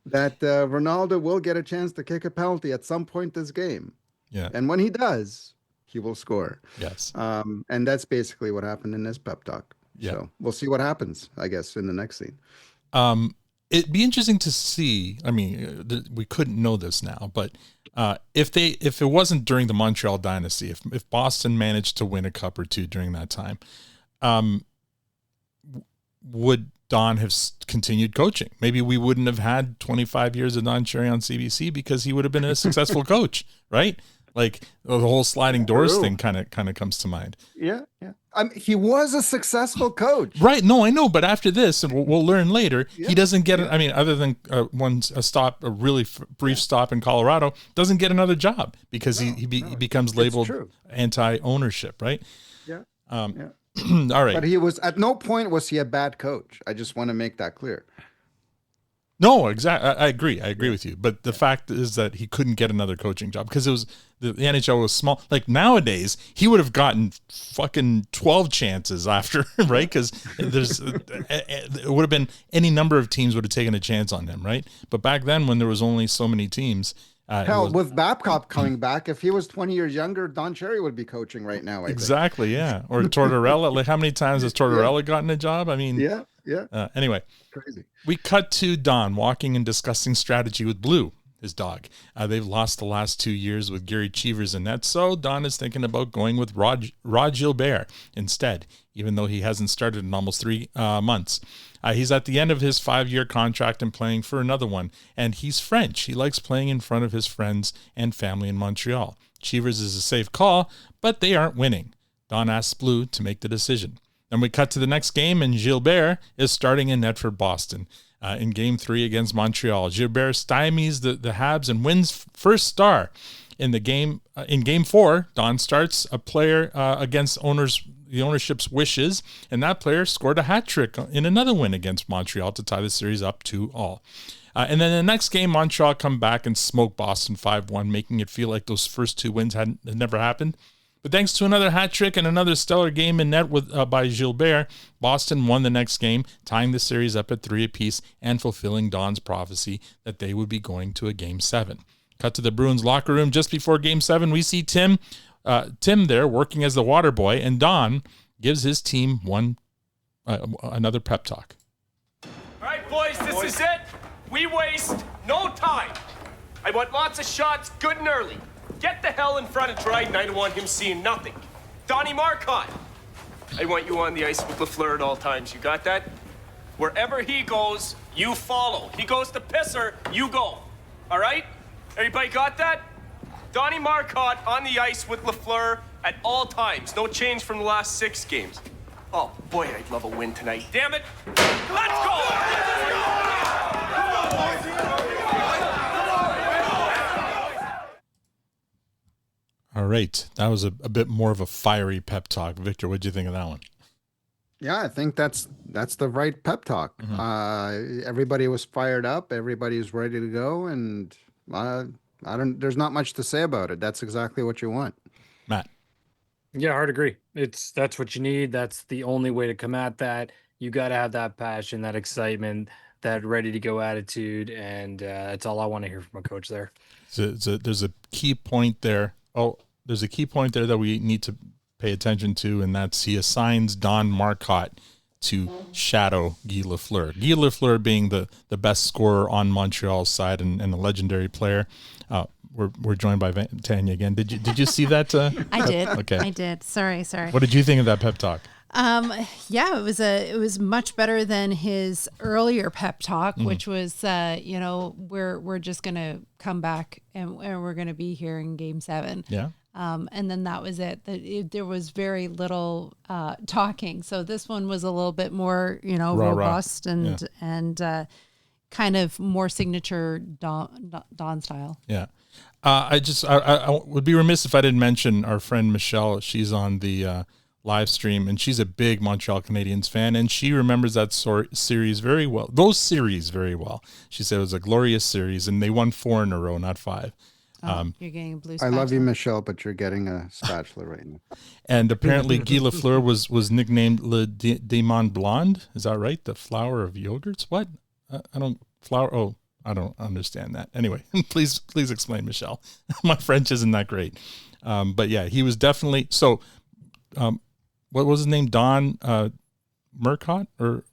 that Ronaldo will get a chance to kick a penalty at some point this game. Yeah. And when he does, he will score. Yes. And that's basically what happened in this pep talk. Yeah. So we'll see what happens, I guess, in the next scene. It'd be interesting to see. I mean, we couldn't know this now, but if it wasn't during the Montreal dynasty, if Boston managed to win a cup or two during that time, would Don have continued coaching? Maybe we wouldn't have had 25 years of Don Cherry on CBC because he would have been a successful coach, right? Like the whole sliding doors True. thing kind of comes to mind. Yeah. He was a successful coach. Right. No, I know. But after this, and we'll learn later, Yeah. he doesn't get it. I mean, other than a really brief stop in Colorado, doesn't get another job because he becomes labeled anti-ownership, right? Yeah. All right. But he was, at no point was he a bad coach. I just want to make that clear. No, exactly. I agree with you. But the fact is that he couldn't get another coaching job because it was the NHL was small. Like nowadays, he would have gotten fucking 12 chances after, right? Because it would have been any number of teams would have taken a chance on him, right? But back then, when there was only so many teams, hell, with Babcock coming back, if he was 20 years younger, Don Cherry would be coaching right now. I think. Exactly, yeah. Or Tortorella. Like, how many times has Tortorella gotten a job? I mean, yeah. Anyway, crazy. We cut to Don walking and discussing strategy with Blue, his dog. They've lost the last 2 years with Gary Cheevers in net, so Don is thinking about going with Rod Gilbert instead, even though he hasn't started in almost 3 months. He's at the end of his 5-year contract and playing for another one, and he's French. He likes playing in front of his friends and family in Montreal. Cheevers is a safe call, but they aren't winning. Don asks Blue to make the decision. Then we cut to the next game, and Gilbert is starting in net for Boston in Game 3 against Montreal. Gilbert stymies the Habs and wins first star in the game. In Game 4, Don starts a player against the ownership's wishes, and that player scored a hat trick in another win against Montreal to tie the series up 2-2. And then the next game, Montreal come back and smoke Boston 5-1, making it feel like those first 2 wins had never happened. But thanks to another hat trick and another stellar game in net by Gilbert, Boston won the next game, tying the series up at 3 apiece and fulfilling Don's prophecy that they would be going to a Game 7. Cut to the Bruins locker room just before Game 7. We see Tim there working as the water boy, and Don gives his team another pep talk. All right, boys, this is it. We waste no time. I want lots of shots, good and early. Get the hell in front of Dryden. I don't want him seeing nothing. Donnie Marcotte, I want you on the ice with Lafleur at all times. You got that? Wherever he goes, you follow. He goes to pisser, you go. All right? Everybody got that? Donnie Marcotte on the ice with Lafleur at all times. No change from the last 6 games. Oh, boy, I'd love a win tonight. Damn it. Let's go! All right. That was a bit more of a fiery pep talk. Victor, what did you think of that one? Yeah, I think that's the right pep talk. Mm-hmm. Everybody was fired up. Everybody's ready to go. And there's not much to say about it. That's exactly what you want. Matt. Yeah, hard agree. That's what you need. That's the only way to come at that. You got to have that passion, that excitement, that ready to go attitude. And that's all I want to hear from a coach there. There's a key point there. There's a key point there that we need to pay attention to, and that's he assigns Don Marcotte to shadow Guy Lafleur. Guy Lafleur being the best scorer on Montreal's side and a legendary player. We're joined by Tanya again. Did you see that? I did. Okay. I did. Sorry. What did you think of that pep talk? Yeah, it was much better than his earlier pep talk, which was, we're just going to come back and we're going to be here in Game 7. Yeah. And then that was it. There was very little talking. So this one was a little bit more, robust and kind of more signature Don style. Yeah. I would be remiss if I didn't mention our friend Michelle. She's on the live stream, and she's a big Montreal Canadiens fan, and she remembers that series very well. Those series very well. She said it was a glorious series, and they won 4 in a row, not 5. You're getting a blue I spatula. love you, Michelle, but you're getting a spatula right now. And apparently Guy Lafleur was nicknamed Le Démon Blonde. Is that right? The flower of yogurts? What? I don't understand that. Anyway, please explain, Michelle. My French isn't that great. But yeah, he was definitely so. What was his name? Don Marcotte, or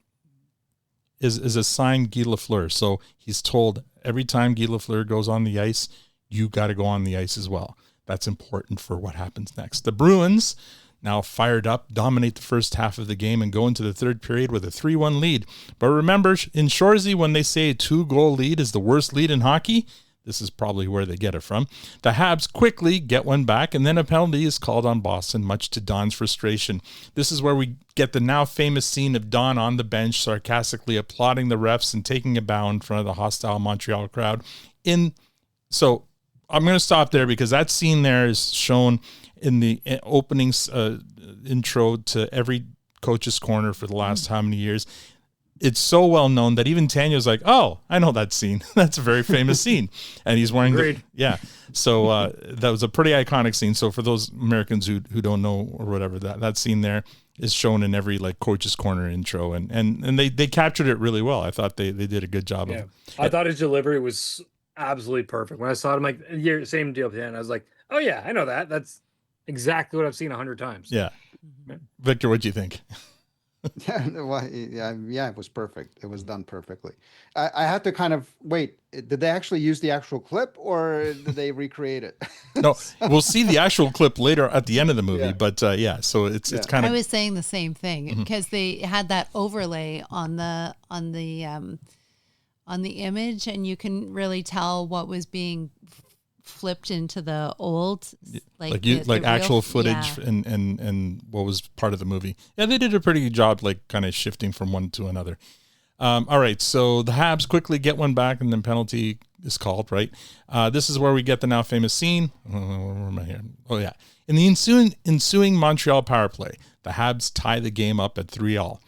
is assigned Guy Lafleur. So he's told every time Guy Lafleur goes on the ice, you got to go on the ice as well. That's important for what happens next. The Bruins, now fired up, dominate the first half of the game and go into the third period with a 3-1 lead. But remember, in Shoresy, when they say a 2-goal lead is the worst lead in hockey, This is probably where they get it from. The Habs quickly get one back, and then a penalty is called on Boston, much to Don's frustration. This is where we get the now famous scene of Don on the bench, sarcastically applauding the refs and taking a bow in front of the hostile Montreal crowd. So I'm going to stop there because that scene there is shown in the opening intro to every Coach's Corner for the last how many years. It's so well known that even Tanya's like, oh, I know that scene. That's a very famous scene. And he's wearing So that was a pretty iconic scene. So for those Americans who don't know or whatever, that scene there is shown in every like Coach's Corner intro. And they captured it really well. I thought they did a good job of it. I thought his delivery was absolutely perfect. When I saw it, I'm like, yeah, same deal. And I was like, oh yeah, I know that. That's exactly what I've seen 100 times. Yeah. Victor, what do you think? Yeah, it was perfect. It was done perfectly. I had to kind of wait. Did they actually use the actual clip or did they recreate it? No, we'll see the actual clip later at the end of the movie. But so it's kind of. I was saying the same thing because they had that overlay on the image, and you can really tell what was being flipped into the old like actual footage and what was part of the movie. Yeah, they did a pretty good job like kind of shifting from one to another. All right, so the Habs quickly get one back and then penalty is called, right? This is where we get the now famous scene. Where am I here? Oh yeah. In the ensuing Montreal power play, the Habs tie the game up at 3-3.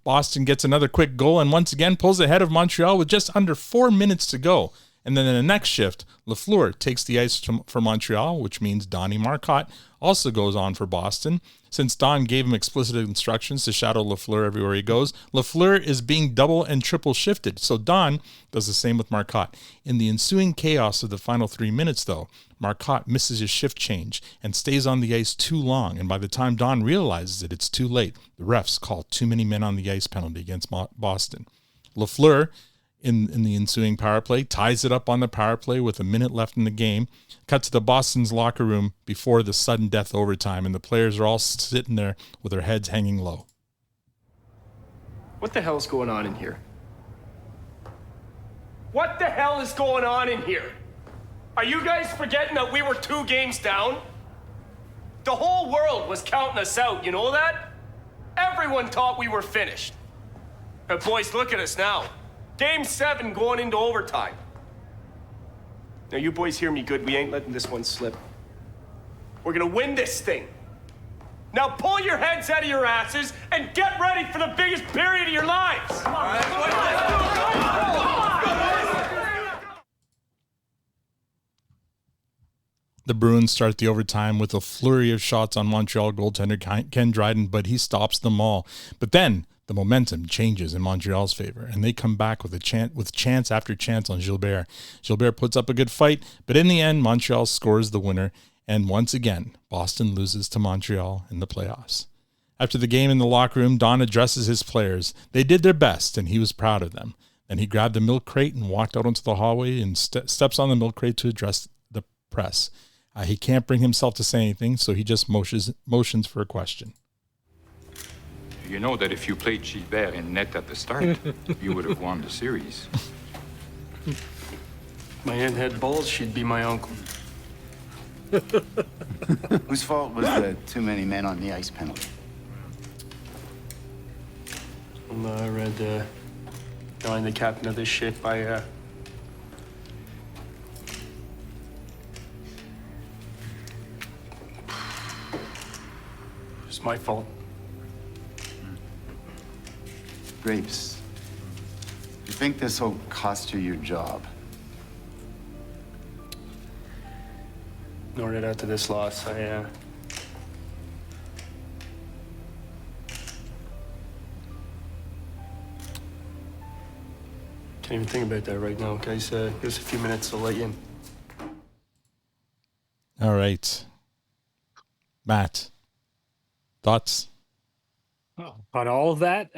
Boston gets another quick goal and once again pulls ahead of Montreal with just under 4 minutes to go. And then in the next shift, Lafleur takes the ice for Montreal, which means Donnie Marcotte also goes on for Boston. Since Don gave him explicit instructions to shadow Lafleur everywhere he goes, Lafleur is being double and triple shifted. So Don does the same with Marcotte. In the ensuing chaos of the final 3 minutes, though, Marcotte misses his shift change and stays on the ice too long. And by the time Don realizes it, it's too late. The refs call too many men on the ice penalty against Boston. Lafleur, in the ensuing power play, ties it up on the power play with a minute left in the game, cut to the Boston's locker room before the sudden death overtime, and the players are all sitting there with their heads hanging low. What the hell is going on in here? What the hell is going on in here? Are you guys forgetting that we were 2 games down? The whole world was counting us out, you know that? Everyone thought we were finished. But boys, look at us now. Game 7 going into overtime. Now you boys hear me good. We ain't letting this one slip. We're gonna win this thing. Now pull your heads out of your asses and get ready for the biggest period of your lives. The Bruins start the overtime with a flurry of shots on Montreal goaltender Ken Dryden, but he stops them all. But then the momentum changes in Montreal's favor, and they come back with chance after chance on Gilbert. Gilbert puts up a good fight, but in the end, Montreal scores the winner, and once again, Boston loses to Montreal in the playoffs. After the game in the locker room, Don addresses his players. They did their best, and he was proud of them. Then he grabbed a milk crate and walked out onto the hallway and steps on the milk crate to address the press. He can't bring himself to say anything, so he just motions for a question. You know that if you played Gilbert in net at the start, you would have won the series. My aunt had balls, she'd be my uncle. Whose fault was the too many men on the ice penalty? I read, I'm the captain of this shit by, It's my fault. Grapes, you think this will cost you your job? Nor did after this loss, I, can't even think about that right now, guys. Give us a few minutes, I'll let you in. All right. Matt, thoughts? On all of that,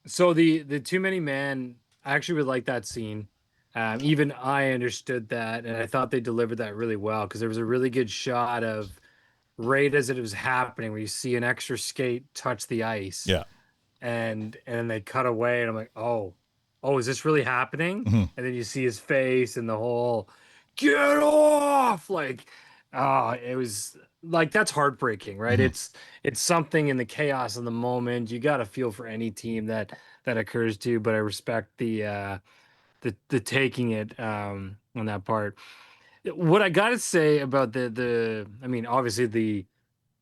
so the too many men, I actually would like that scene. Even I understood that, and I thought they delivered that really well because there was a really good shot of right as it was happening, where you see an extra skate touch the ice. Yeah, and they cut away, and I'm like, oh, oh, is this really happening? Mhm. And then you see his face and the whole get off, like, it was like, that's heartbreaking, right? Mhm. It's something in the chaos of the moment. You got to feel for any team that occurs to, but I respect the taking it on that part. What I got to say about I mean, obviously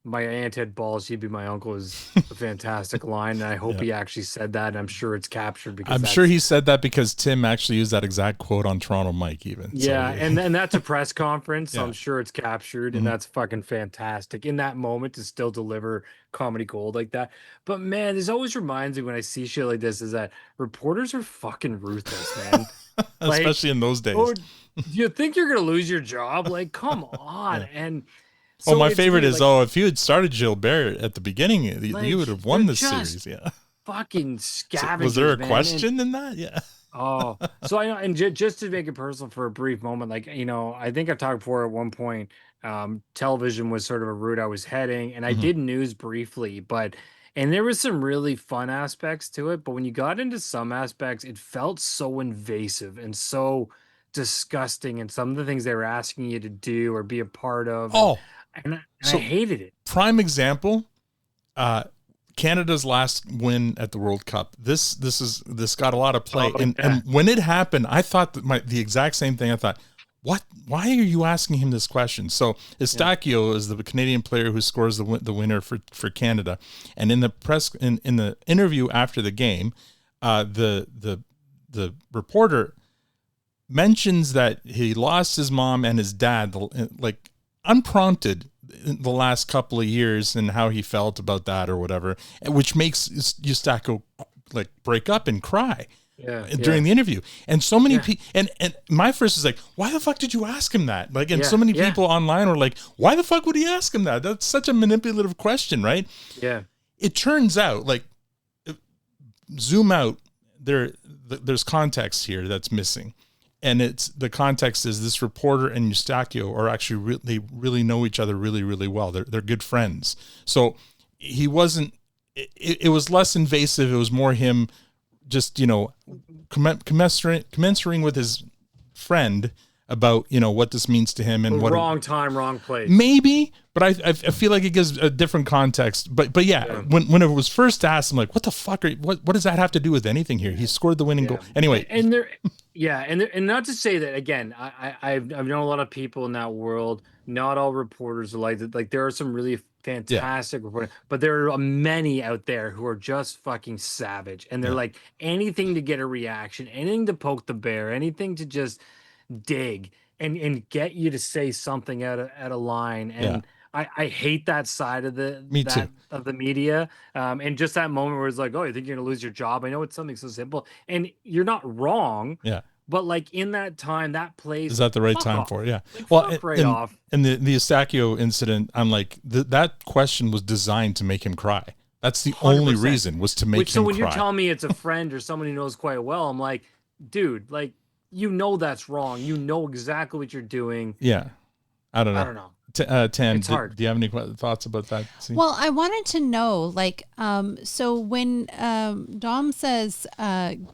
my aunt had balls, she'd be my uncle is a fantastic line, and I hope Yeah. he actually said that, and I'm sure it's captured because I'm sure he said that because Tim actually used that exact quote on Toronto Mike even. yeah, So, and that's a press conference, so Yeah. I'm sure it's captured, Mhm. and that's fucking fantastic in that moment to still deliver comedy gold like that. But man, this always reminds me when I see shit like this is that reporters are fucking ruthless, man. Like, especially in those days. oh, do you think you're gonna lose your job? Like, come on. Yeah. And Oh, so my it's favorite weird, is, like, if you had started Gilbert at the beginning, you would have won they're the just series. Yeah. fucking So, scavengers. was there a man. question in that? Yeah. Oh, so I know, and just to make it personal for a brief moment, like, I think I've talked before at one point, television was sort of a route I was heading, and I Mhm. did news briefly, and there was some really fun aspects to it, but when you got into some aspects, it felt so invasive and so disgusting, and some of the things they were asking you to do or be a part of, Oh, and so I hated it. prime example, Canada's last win at the World Cup. This got a lot of play, Oh, and yeah. when it happened, I thought that the exact same thing. I thought, what? Why are you asking him this question? So Eustachio is the Canadian player who scores the winner for Canada, and in the in the interview after the game, the reporter mentions that he lost his mom and his dad, like, unprompted, in the last couple of years, and how he felt about that or whatever, which makes Eustachio like break up and cry during the interview. And so many people, and my first is like, why the fuck did you ask him that? Like, and so many people online were like, why the fuck would he ask him that? That's such a manipulative question, right? Yeah. It turns out, like, zoom out, there's context here that's missing. And the context is this reporter and Eustachio are actually they really know each other really, really well. They're good friends. So he wasn't, it was less invasive. It was more him just, commensurating with his friend about, what this means to him and what. Wrong time, wrong place. Maybe, but I feel like it gives a different context. But yeah, when it was first asked, I'm like, what the fuck what does that have to do with anything here? He scored the winning goal. Anyway. And not to say that, again, I've known a lot of people in that world. Not all reporters are like that. Like, there are some really fantastic reporters, but there are many out there who are just fucking savage, and they're like, anything to get a reaction, anything to poke the bear, anything to just dig and get you to say something out of line. And I hate that side of the media. And just that moment where it's like, oh, you think you're gonna lose your job? I know it's something so simple, and you're not wrong. Yeah. But like, in that time, that place is that the right time for it? Yeah. Like, Well, and the Eustachio incident, I'm like, that question was designed to make him cry. That's the 100%. Only reason, was to make him cry. So when you're telling me it's a friend or someone who knows quite well, I'm like, dude, like, that's wrong. You know exactly what you're doing. Yeah. I don't know. Tan, it's hard. Do you have any thoughts about that scene? Well, I wanted to know, like, so when Dom says,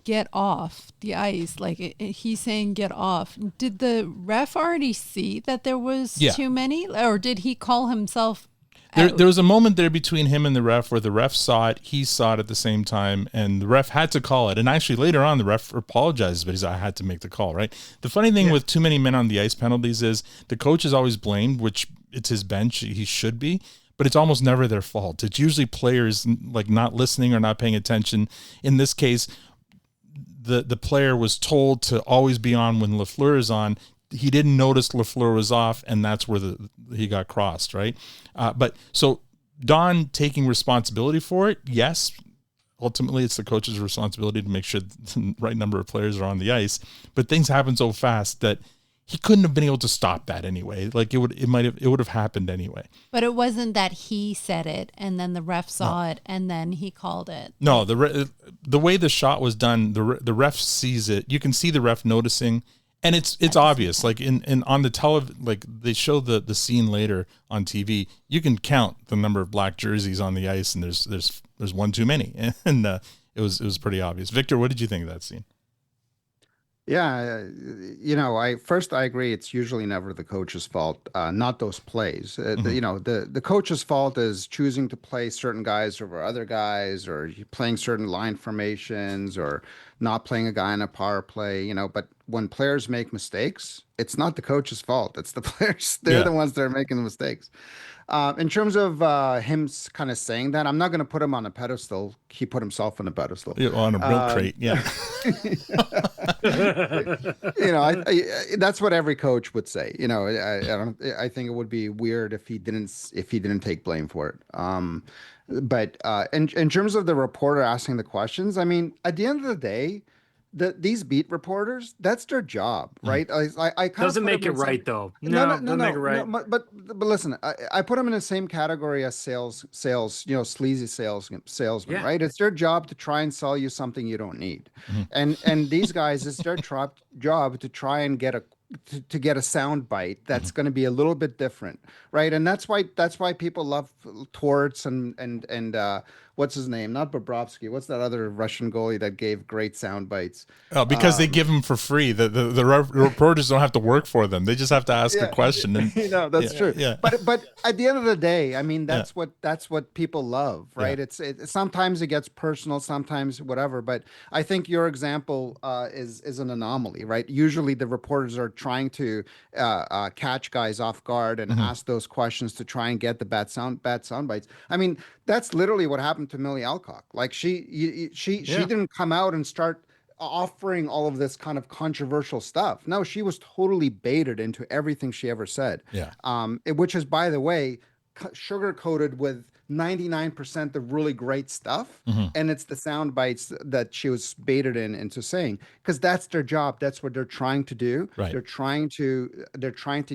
get off the ice, like, he's saying get off, did the ref already see that there was too many, or did he call himself out? There was a moment there between him and the ref where the ref saw it, he saw it at the same time, and the ref had to call it. And actually later on, the ref apologizes, but he's like, I had to make the call, right? The funny thing with too many men on the ice penalties is the coach is always blamed, which it's his bench, he should be, but it's almost never their fault. It's usually players, like, not listening or not paying attention. In this case, the player was told to always be on when Lafleur is on. He didn't notice Lafleur was off, and that's where he got crossed, right? But so Don taking responsibility for it, yes. Ultimately, it's the coach's responsibility to make sure the right number of players are on the ice. But things happen so fast that he couldn't have been able to stop that anyway. Like, it would have happened anyway. But it wasn't that he said it and then the ref saw it and then he called it. No, the way the shot was done, the ref sees it. You can see the ref noticing. And it's obvious, like in on the like they show the scene later on TV. You can count the number of black jerseys on the ice, and there's one too many, and it was pretty obvious. Victor, what did you think of that scene? Yeah, I agree. It's usually never the coach's fault, not those plays. The coach's fault is choosing to play certain guys over other guys, or playing certain line formations, or not playing a guy in a power play. But when players make mistakes, it's not the coach's fault. It's the players. They're the ones that are making the mistakes. In terms of him kind of saying that, I'm not going to put him on a pedestal. He put himself on a pedestal. Yeah, on a milk crate, yeah. That's what every coach would say. I think it would be weird if he didn't take blame for it. But in terms of the reporter asking the questions, I mean, at the end of the day, these beat reporters, that's their job, right? I kind doesn't make it right though. No, doesn't make it right. No, but listen, I put them in the same category as sales, sleazy salesmen, right? It's their job to try and sell you something you don't need, and these guys, it's their job to try and get a sound bite that's going to be a little bit different, right? And that's why people love Torts and what's his name? Not Bobrovsky. What's that other Russian goalie that gave great sound bites? Oh, because they give them for free. The reporters don't have to work for them. They just have to ask a question. And, that's true. Yeah. But at the end of the day, I mean, that's what people love, right? Yeah. It sometimes it gets personal, sometimes whatever. But I think your example is an anomaly, right? Usually the reporters are trying to catch guys off guard and ask those questions to try and get the bad sound bites. I mean, that's literally what happened to Millie Alcock. Like she didn't come out and start offering all of this kind of controversial stuff. No, she was totally baited into everything she ever said. Yeah. Which is, by the way, sugar coated with 99% of really great stuff, and it's the sound bites that she was baited into saying, because that's their job. That's what they're trying to do. Right. They're trying to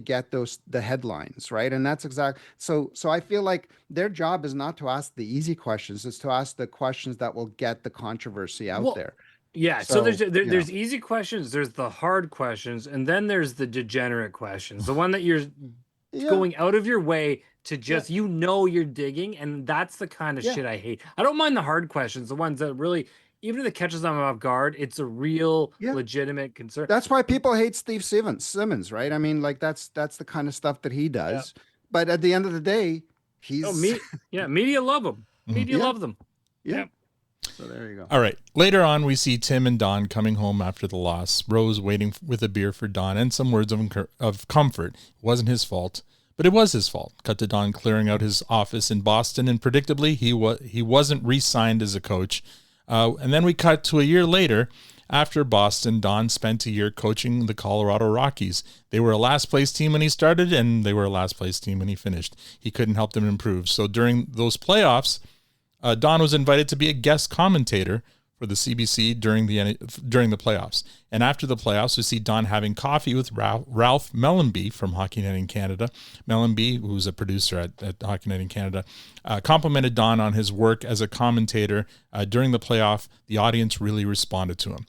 get the headlines, right? And that's exactly so I feel like their job is not to ask the easy questions, it's to ask the questions that will get the controversy out there. Yeah, so there's easy questions, there's the hard questions, and then there's the degenerate questions, the one that you're going out of your way to just you're digging, and that's the kind of shit I hate. I don't mind the hard questions, the ones that really, even if it catches them off guard, it's a real legitimate concern. That's why people hate Steve Simmons, right? I mean, like that's the kind of stuff that he does. But at the end of the day, he's media love him. Media love them. Yeah. So there you go. All right. Later on, we see Tim and Don coming home after the loss. Rose waiting with a beer for Don and some words of comfort. It wasn't his fault, but it was his fault. Cut to Don clearing out his office in Boston, and predictably, he wasn't re-signed as a coach. And then we cut to a year later. After Boston, Don spent a year coaching the Colorado Rockies. They were a last-place team when he started, and they were a last-place team when he finished. He couldn't help them improve. So during those playoffs, Don was invited to be a guest commentator for the CBC during the playoffs. And after the playoffs, we see Don having coffee with Ralph Mellanby from Hockey Night in Canada. Mellanby, who's a producer at Hockey Night in Canada, complimented Don on his work as a commentator during the playoff. The audience really responded to him.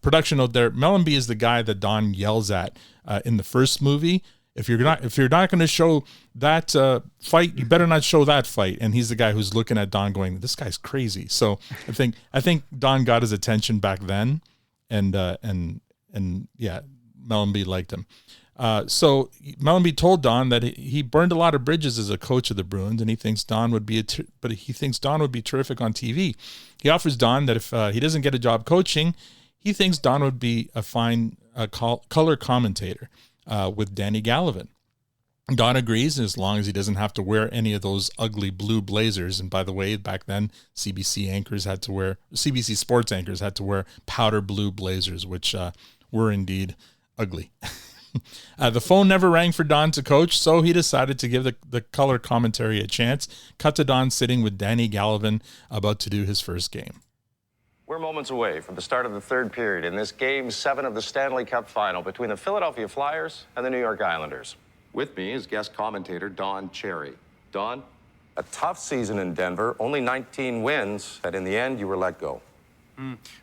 Production note there: Mellanby is the guy that Don yells at in the first movie. If you're not going to show that fight, you better not show that fight. And he's the guy who's looking at Don going, "This guy's crazy." So I think Don got his attention back then, and Mellanby liked him. So Mellanby told Don that he burned a lot of bridges as a coach of the Bruins, and he thinks Don would be terrific on TV. He offers Don that if he doesn't get a job coaching, he thinks Don would be a fine color commentator with Danny Gallivan. Don agrees, as long as he doesn't have to wear any of those ugly blue blazers. And by the way, back then, CBC sports anchors had to wear powder blue blazers, which were indeed ugly. The phone never rang for Don to coach, so he decided to give the color commentary a chance. Cut to Don sitting with Danny Gallivan, about to do his first game. We're moments away from the start of the third period in this Game 7 of the Stanley Cup Final between the Philadelphia Flyers and the New York Islanders. With me is guest commentator Don Cherry. Don, a tough season in Denver, only 19 wins, but in the end, you were let go.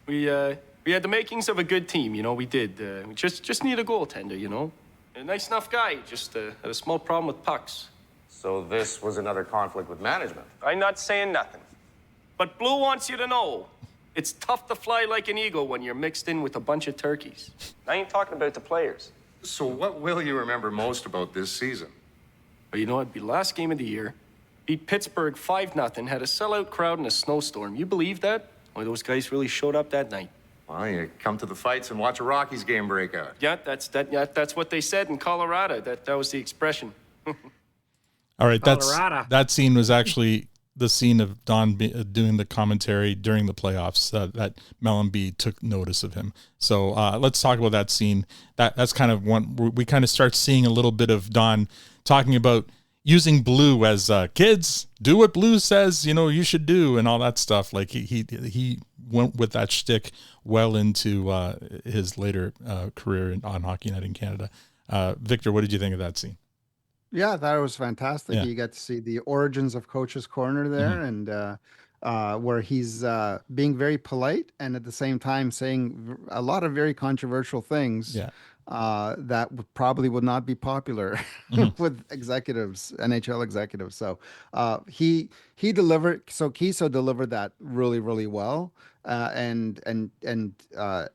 We had the makings of a good team, we did. We just need a goaltender, A nice enough guy, just had a small problem with pucks. So this was another conflict with management? I'm not saying nothing. But Blue wants you to know, It's tough to fly like an eagle when you're mixed in with a bunch of turkeys. I ain't talking about the players. So what will you remember most about this season? But you know, it'd be last game of the year. Beat Pittsburgh 5-0, had a sellout crowd in a snowstorm. You believe that? Well, those guys really showed up that night. Well, you come to the fights and watch a Rockies game break out. Yeah, that's what they said in Colorado. That was the expression. All right, Colorado. that scene was actually the scene of Don doing the commentary during the playoffs. That Mellenby took notice of him. So let's talk about that scene. That's kind of one we kind of start seeing a little bit of Don talking about using Blue as kids, do what Blue says, you should do, and all that stuff. Like he went with that shtick well into his later career on Hockey Night in Canada. Victor, what did you think of that scene? Yeah, I thought it was fantastic. Yeah. You get to see the origins of Coach's Corner there, and where he's being very polite and at the same time saying a lot of very controversial things. Yeah. That probably would not be popular with executives, NHL executives. So he delivered. So Keeso delivered that really, really well. And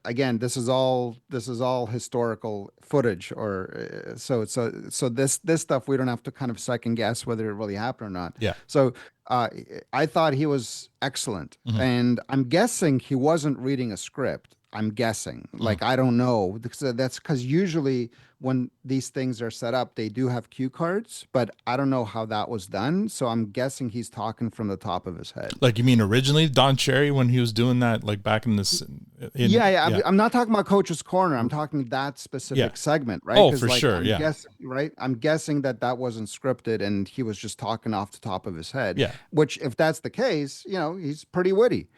again, this is all historical footage, or so this stuff we don't have to kind of second guess whether it really happened or not. Yeah. So I thought he was excellent, and I'm guessing he wasn't reading a script. I'm guessing, like, I don't know. That's because usually when these things are set up, they do have cue cards, but I don't know how that was done. So I'm guessing he's talking from the top of his head. Like, you mean originally Don Cherry when he was doing that, like back in this? Yeah. I'm not talking about Coach's Corner. I'm talking that specific segment, right? Oh, for sure. I'm guessing that wasn't scripted and he was just talking off the top of his head. Yeah. Which, if that's the case, he's pretty witty.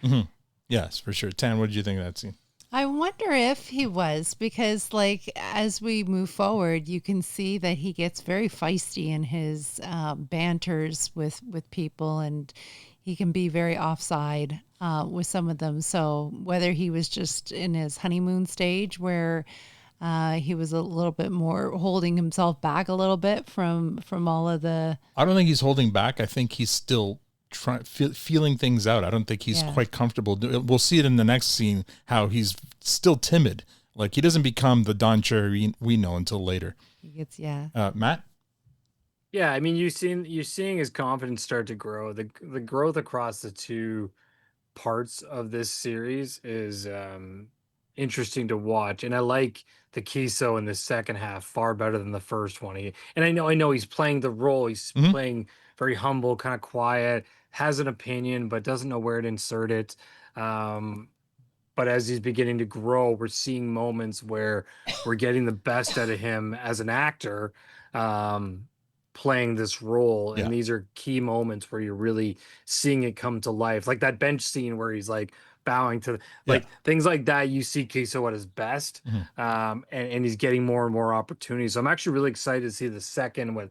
Yes, for sure. Tan, what did you think of that scene? I wonder if he was, because like as we move forward, you can see that he gets very feisty in his banters with people, and he can be very offside with some of them. So whether he was just in his honeymoon stage where he was a little bit more holding himself back a little bit from all of the. I don't think he's holding back. I think he's still feeling things out. I don't think he's quite comfortable. We'll see it in the next scene how he's still timid. Like, he doesn't become the Don Cherry we know until later. He gets Matt. Yeah, I mean, you're seeing his confidence start to grow. The growth across the two parts of this series is interesting to watch, and I like the Keeso in the second half far better than the first one. And I know he's playing the role. He's playing very humble, kind of quiet, has an opinion, but doesn't know where to insert it. But as he's beginning to grow, we're seeing moments where we're getting the best out of him as an actor, playing this role. And these are key moments where you're really seeing it come to life. Like that bench scene where he's like bowing to things like that. You see Keeso at his best, and he's getting more and more opportunities. So I'm actually really excited to see the second with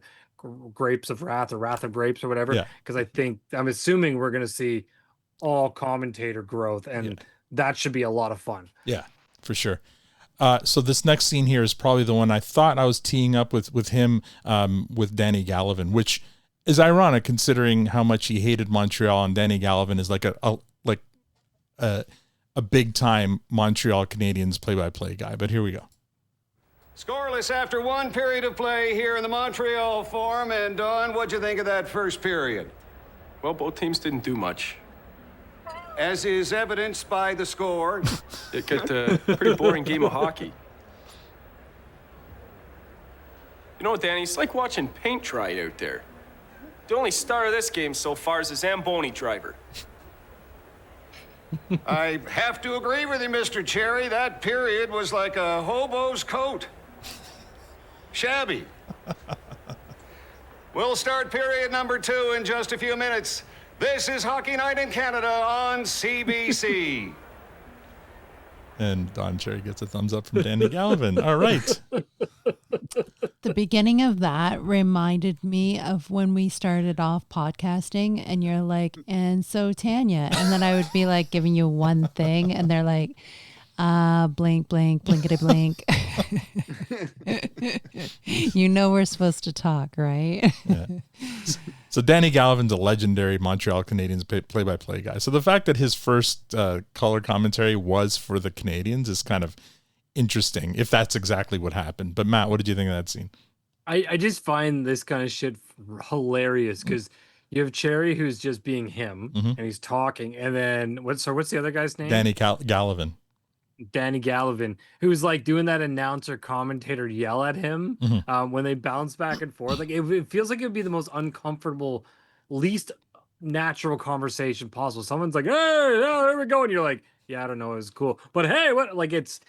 Grapes of Wrath or Wrath of Grapes or whatever, because I'm assuming we're going to see all commentator growth, and that should be a lot of fun. Yeah, for sure. So this next scene here is probably the one I thought I was teeing up with him, with Danny Gallivan, which is ironic considering how much he hated Montreal, and Danny Gallivan is like a big time Montreal Canadiens play-by-play guy. But here we go. Scoreless after one period of play here in the Montreal Forum. And Don, what'd you think of that first period? Well, both teams didn't do much. As is evidenced by the score. It got a pretty boring game of hockey. You know what, Danny? It's like watching paint dry out there. The only star of this game so far is the Zamboni driver. I have to agree with you, Mr. Cherry. That period was like a hobo's coat. Shabby. We'll start period number 2 in just a few minutes. This is Hockey Night in Canada on CBC. And Don Cherry gets a thumbs up from Danny Gallivan. All right. The beginning of that reminded me of when we started off podcasting, and you're like, and so Tanya, and then I would be like giving you one thing, and they're like, blink, blink, blinkety blink. You know we're supposed to talk, right? So Danny Gallivan's a legendary Montreal Canadiens play-by-play guy. So the fact that his first color commentary was for the Canadiens is kind of interesting, if that's exactly what happened. But Matt, what did you think of that scene? I just find this kind of shit hilarious because you have Cherry who's just being him and he's talking, and then what's the other guy's name? Danny Gallivan. Danny Gallivan, who's like doing that announcer commentator yell at him when they bounce back and forth. Like it feels like it would be the most uncomfortable, least natural conversation possible. Someone's like, "Hey, yeah, there we go," and you're like, "Yeah, I don't know, it was cool, but hey, what?" Like it's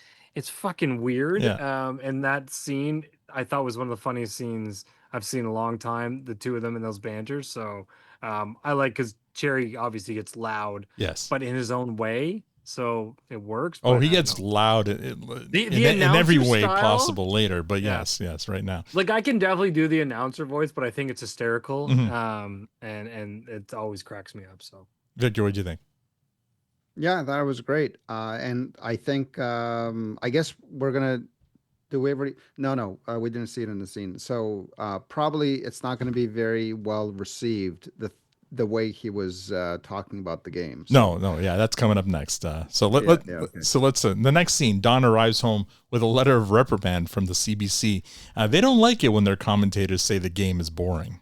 fucking weird. Yeah. And that scene I thought was one of the funniest scenes I've seen in a long time. The two of them in those banters. So I like because Cherry obviously gets loud, yes, but in his own way. So it works. Oh, he gets loud in every way style, possible later. But yes, right now. Like I can definitely do the announcer voice, but I think it's hysterical. And it always cracks me up. So Victor, what do you think? Yeah, that was great. And I think I guess we're gonna do we already no, we didn't see it in the scene. So probably it's not gonna be very well received, the way he was talking about the game. So. No, yeah, that's coming up next. So let's the next scene. Don arrives home with a letter of reprimand from the CBC. They don't like it when their commentators say the game is boring.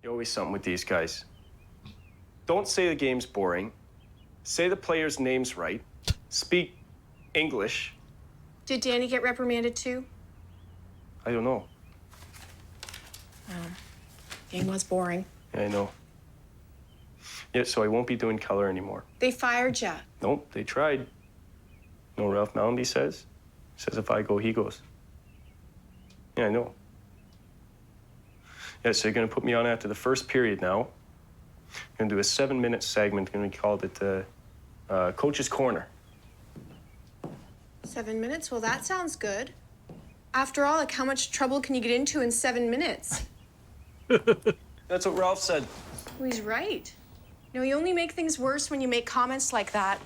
You're always something with these guys. Don't say the game's boring. Say the players' names right. Speak English. Did Danny get reprimanded too? I don't know. Game was boring. Yeah, I know. Yeah, so I won't be doing color anymore. They fired ya. Nope, they tried. You know what Ralph Mallenby says? He says if I go, he goes. Yeah, I know. Yeah, so you're going to put me on after the first period now. You're going to do a 7-minute segment, going to be called it Coach's Corner. 7 minutes? Well, that sounds good. After all, like, how much trouble can you get into in 7 minutes? That's what Ralph said. Well, he's right. You know, you only make things worse when you make comments like that.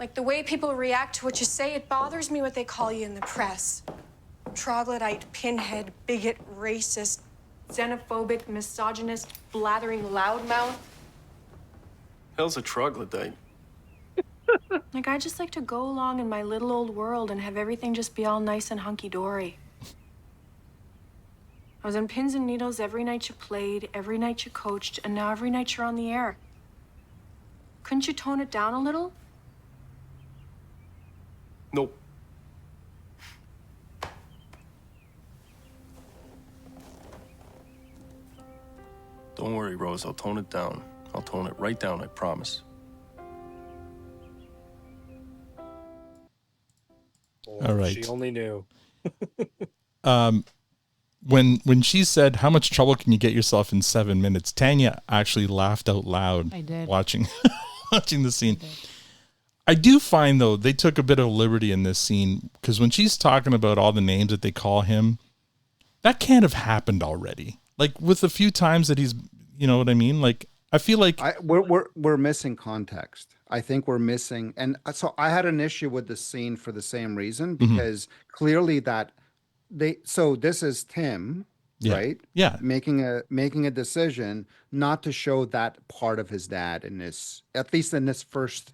Like the way people react to what you say, it bothers me what they call you in the press. Troglodyte, pinhead, bigot, racist, xenophobic, misogynist, blathering loudmouth. Hell's a troglodyte. Like, I just like to go along in my little old world and have everything just be all nice and hunky-dory. I was on pins and needles every night you played, every night you coached, and now every night you're on the air. Couldn't you tone it down a little? Nope. Don't worry, Rose. I'll tone it down. I'll tone it right down, I promise. All right. She only knew. When she said, "How much trouble can you get yourself in 7 minutes?" Tanya actually laughed out loud. I did. Watching the scene. I do find though they took a bit of liberty in this scene because when she's talking about all the names that they call him, that can't have happened already. Like with the few times that he's, you know what I mean? Like I feel like we're missing context. I think we're missing, and so I had an issue with the scene for the same reason because clearly that this is Tim, right? Yeah, making a decision not to show that part of his dad in this, at least in this first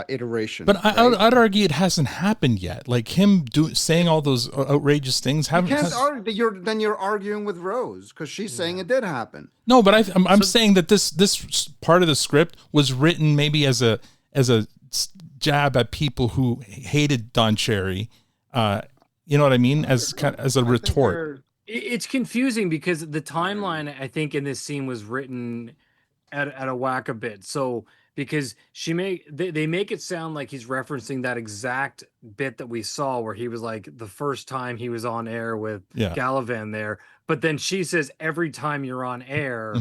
iteration. But I'd argue it hasn't happened yet. Like him saying all those outrageous things. Then you're arguing with Rose because she's saying it did happen. No, but I'm saying that this part of the script was written maybe as a jab at people who hated Don Cherry. You know what I mean? As a retort. It's confusing because the timeline I think in this scene was written at a whack a bit. So because they make it sound like he's referencing that exact bit that we saw where he was like the first time he was on air with Gallivan there, but then she says every time you're on air,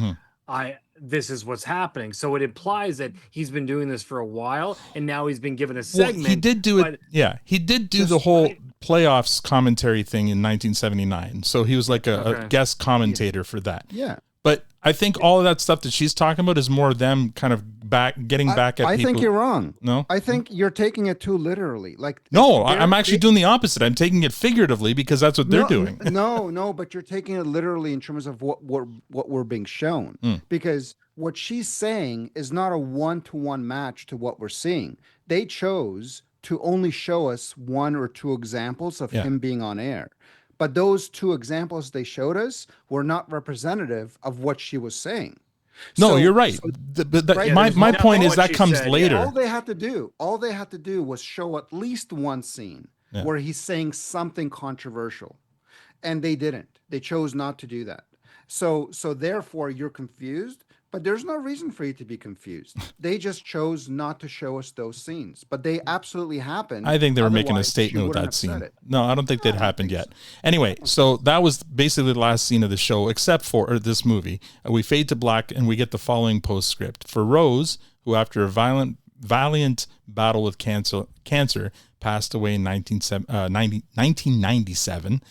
this is what's happening. So it implies that he's been doing this for a while and now he's been given a segment. Well, he did do it. Yeah, he did do the whole playoffs commentary thing in 1979. So he was like a guest commentator for that. Yeah. But I think all of that stuff that she's talking about is more them kind of getting back at I people. think you're wrong. No? I think you're taking it too literally. Like No, I'm actually doing the opposite. I'm taking it figuratively because that's what they're doing. No, but you're taking it literally in terms of what we're being shown. Because what she's saying is not a one-to-one match to what we're seeing. They chose to only show us one or two examples of him being on air. But those two examples they showed us were not representative of what she was saying. No, you're right. My point is that comes later. All they had to do was show at least one scene where he's saying something controversial. And they didn't. They chose not to do that. So therefore you're confused, but there's no reason for you to be confused. They just chose not to show us those scenes, but they absolutely happened. I think they were making a Otherwise, statement she with wouldn't that have said scene. it. No, I don't think that happened yet. Anyway, so that was basically the last scene of the show, except for this movie. We fade to black and we get the following postscript. For Rose, who after a valiant battle with cancer passed away in 1997.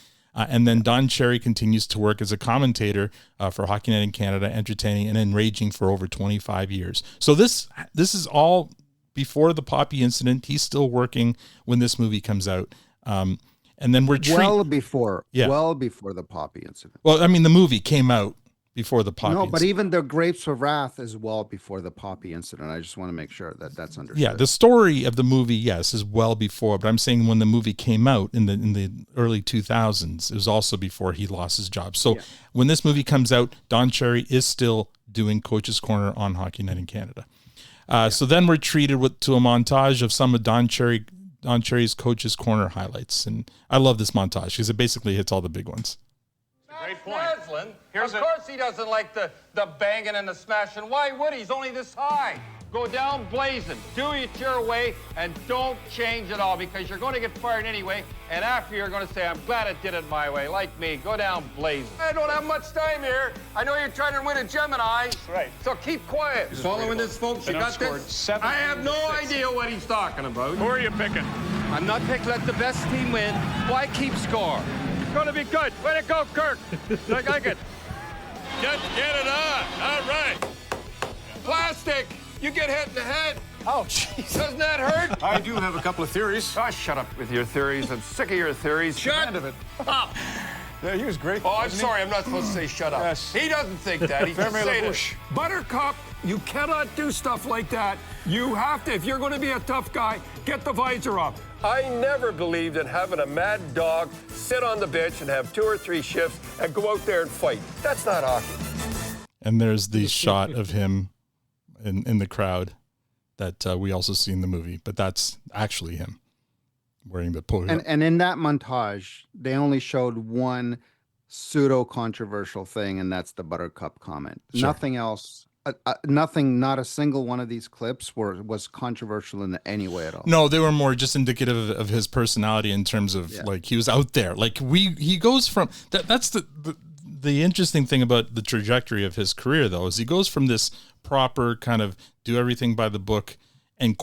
And then Don Cherry continues to work as a commentator for Hockey Night in Canada, entertaining and enraging for over 25 years. So this is all before the Poppy incident. He's still working when this movie comes out. And then we're well before the Poppy incident. Well, I mean, the movie came out before the Poppy incident. But even the Grapes of Wrath is well before the Poppy incident. I just want to make sure that that's understood. Yeah, the story of the movie, yes, is well before. But I'm saying when the movie came out in the early 2000s, it was also before he lost his job. So when this movie comes out, Don Cherry is still doing Coach's Corner on Hockey Night in Canada. So then we're treated to a montage of some of Don Cherry's Coach's Corner highlights, and I love this montage because it basically hits all the big ones. Great point. Of course he doesn't like the banging and the smashing. Why would he? He's only this high. Go down blazing. Do it your way and don't change at all because you're going to get fired anyway. And after you're going to say, I'm glad I did it my way. Like me, go down blazing. I don't have much time here. I know you're trying to win a Gemini. That's right. So keep quiet. Following this, folks, you got this? I have no idea what he's talking about. Who are you picking? I'm not picking. Let the best team win. Why keep score? It's going to be good. Way to go, Kirk. I like it. Get it on. All right. Plastic. You get hit in the head. Oh, jeez. Doesn't that hurt? I do have a couple of theories. Oh, shut up with your theories. I'm sick of your theories. Shut of it. up. Yeah, he was great. Oh, I'm sorry. I'm not supposed to say shut up. Yes. He doesn't think that. He's just saying it. Buttercup, you cannot do stuff like that. You have to, if you're going to be a tough guy, get the visor up. I never believed in having a mad dog sit on the bench and have 2 or 3 shifts and go out there and fight. That's not hockey. And there's the shot of him in the crowd that we also see in the movie, but that's actually him wearing the polo. And in that montage, they only showed one pseudo controversial thing, and that's the Buttercup comment. Sure. Nothing else. Nothing. Not a single one of these clips was controversial in any way at all. No, they were more just indicative of his personality in terms of like he was out there. Like he goes from that's the interesting thing about the trajectory of his career, though, is he goes from this proper kind of do everything by the book and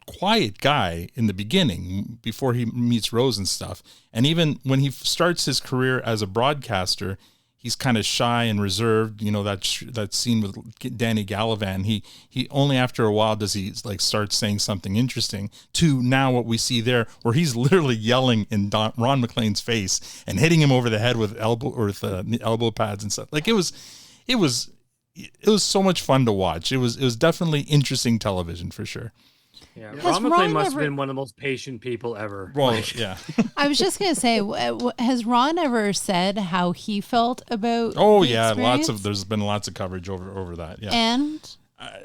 quiet guy in the beginning before he meets Rose and stuff. And even when he starts his career as a broadcaster, he's kind of shy and reserved. You know, that scene with Danny Gallivan, he only after a while does he like start saying something interesting, to now what we see there where he's literally yelling in Ron McLean's face and hitting him over the head with elbow pads and stuff. Like it was so much fun to watch. It was definitely interesting television for sure. Yeah, Has Ron McLean Ron must ever- have been one of the most patient people ever. Well, yeah. I was just going to say, has Ron ever said how he felt about Oh the yeah, experience? there's been lots of coverage over that. Yeah. And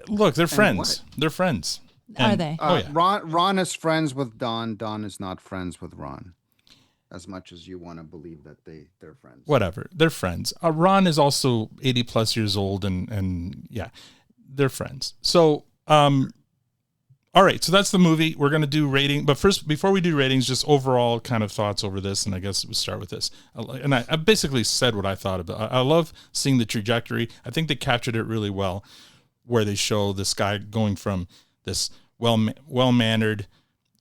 Look, they're friends. what? They're friends. Are they? Oh yeah. Ron is friends with Don. Don is not friends with Ron. As much as you want to believe that they're friends. Whatever. They're friends. Ron is also 80 plus years old and yeah, they're friends. So, all right. So that's the movie. We're going to do rating, but first, before we do ratings, just overall kind of thoughts over this. And I guess we'll start with this. And I basically said what I thought about. I love seeing the trajectory. I think they captured it really well, where they show this guy going from this well-mannered,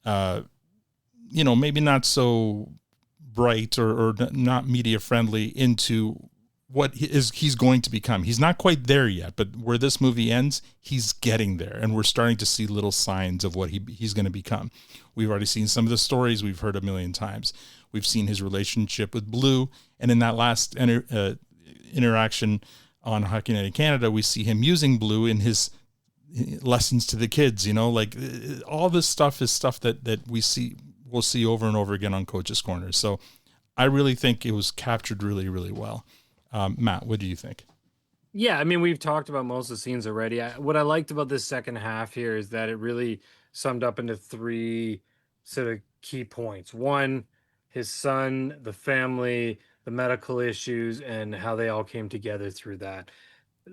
maybe not so bright or not media friendly into what he's going to become. He's not quite there yet, but where this movie ends, he's getting there, and we're starting to see little signs of what he's going to become. We've already seen some of the stories we've heard a million times. We've seen his relationship with Blue, and in that last interaction on Hockey Night in Canada, we see him using Blue in his lessons to the kids. Like all this stuff is stuff that we'll see over and over again on Coach's Corner. So I really think it was captured really, really well. Matt, what do you think? Yeah, I mean, we've talked about most of the scenes already. What I liked about this second half here is that it really summed up into 3 sort of key points. 1, his son, the family, the medical issues, and how they all came together through that.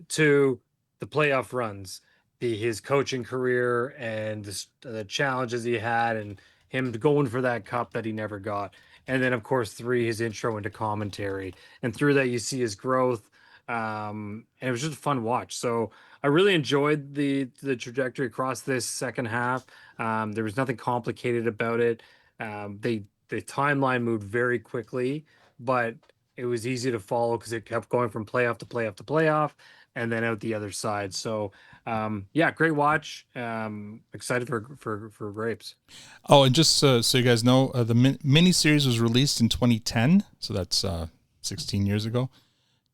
2, the playoff runs, his coaching career and the challenges he had, and him going for that cup that he never got. And then, of course, 3, his intro into commentary. And through that, you see his growth. And it was just a fun watch. So I really enjoyed the trajectory across this second half. There was nothing complicated about it. The timeline moved very quickly, but it was easy to follow because it kept going from playoff to playoff to playoff and then out the other side. So, yeah, great watch. Excited for Grapes. Oh, and just so you guys know, the miniseries was released in 2010, so that's 16 years ago.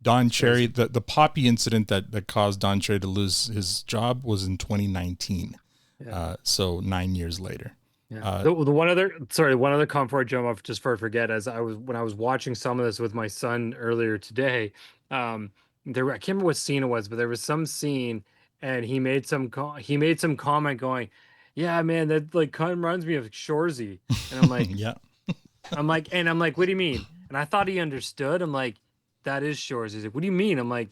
Don Cherry, the poppy incident that caused Don Cherry to lose his job was in 2019, so 9 years later. Yeah. One other comment before I jump off, just before I forget, when I was watching some of this with my son earlier today, I can't remember what scene it was, but there was some scene, and he made some comment going, "Yeah, man, that like kind of reminds me of Shoresy," and I'm like, "Yeah," I'm like, "What do you mean?" And I thought he understood. I'm like, "That is Shoresy." He's like, "What do you mean?" I'm like,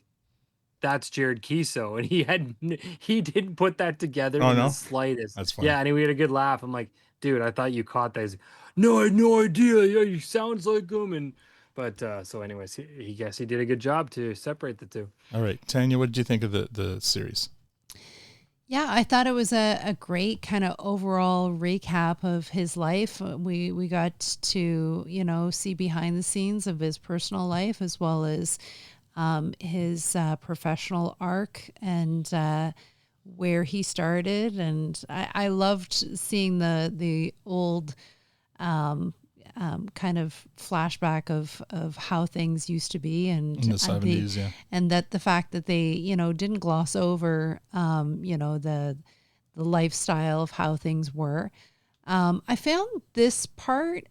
"That's Jared Keeso," and he didn't put that together in the slightest. That's funny. Yeah, and we had a good laugh. I'm like, "Dude, I thought you caught that." He's like, "No, I had no idea. Yeah, he sounds like him." But so anyways, he guess he did a good job to separate the two. All right, Tanya, what did you think of the series? Yeah, I thought it was a great kind of overall recap of his life. We got to, see behind the scenes of his personal life as well as his professional arc and where he started. And I loved seeing the old kind of flashback of how things used to be and in the 70s, and that the fact that they didn't gloss over the lifestyle of how things were. I found this part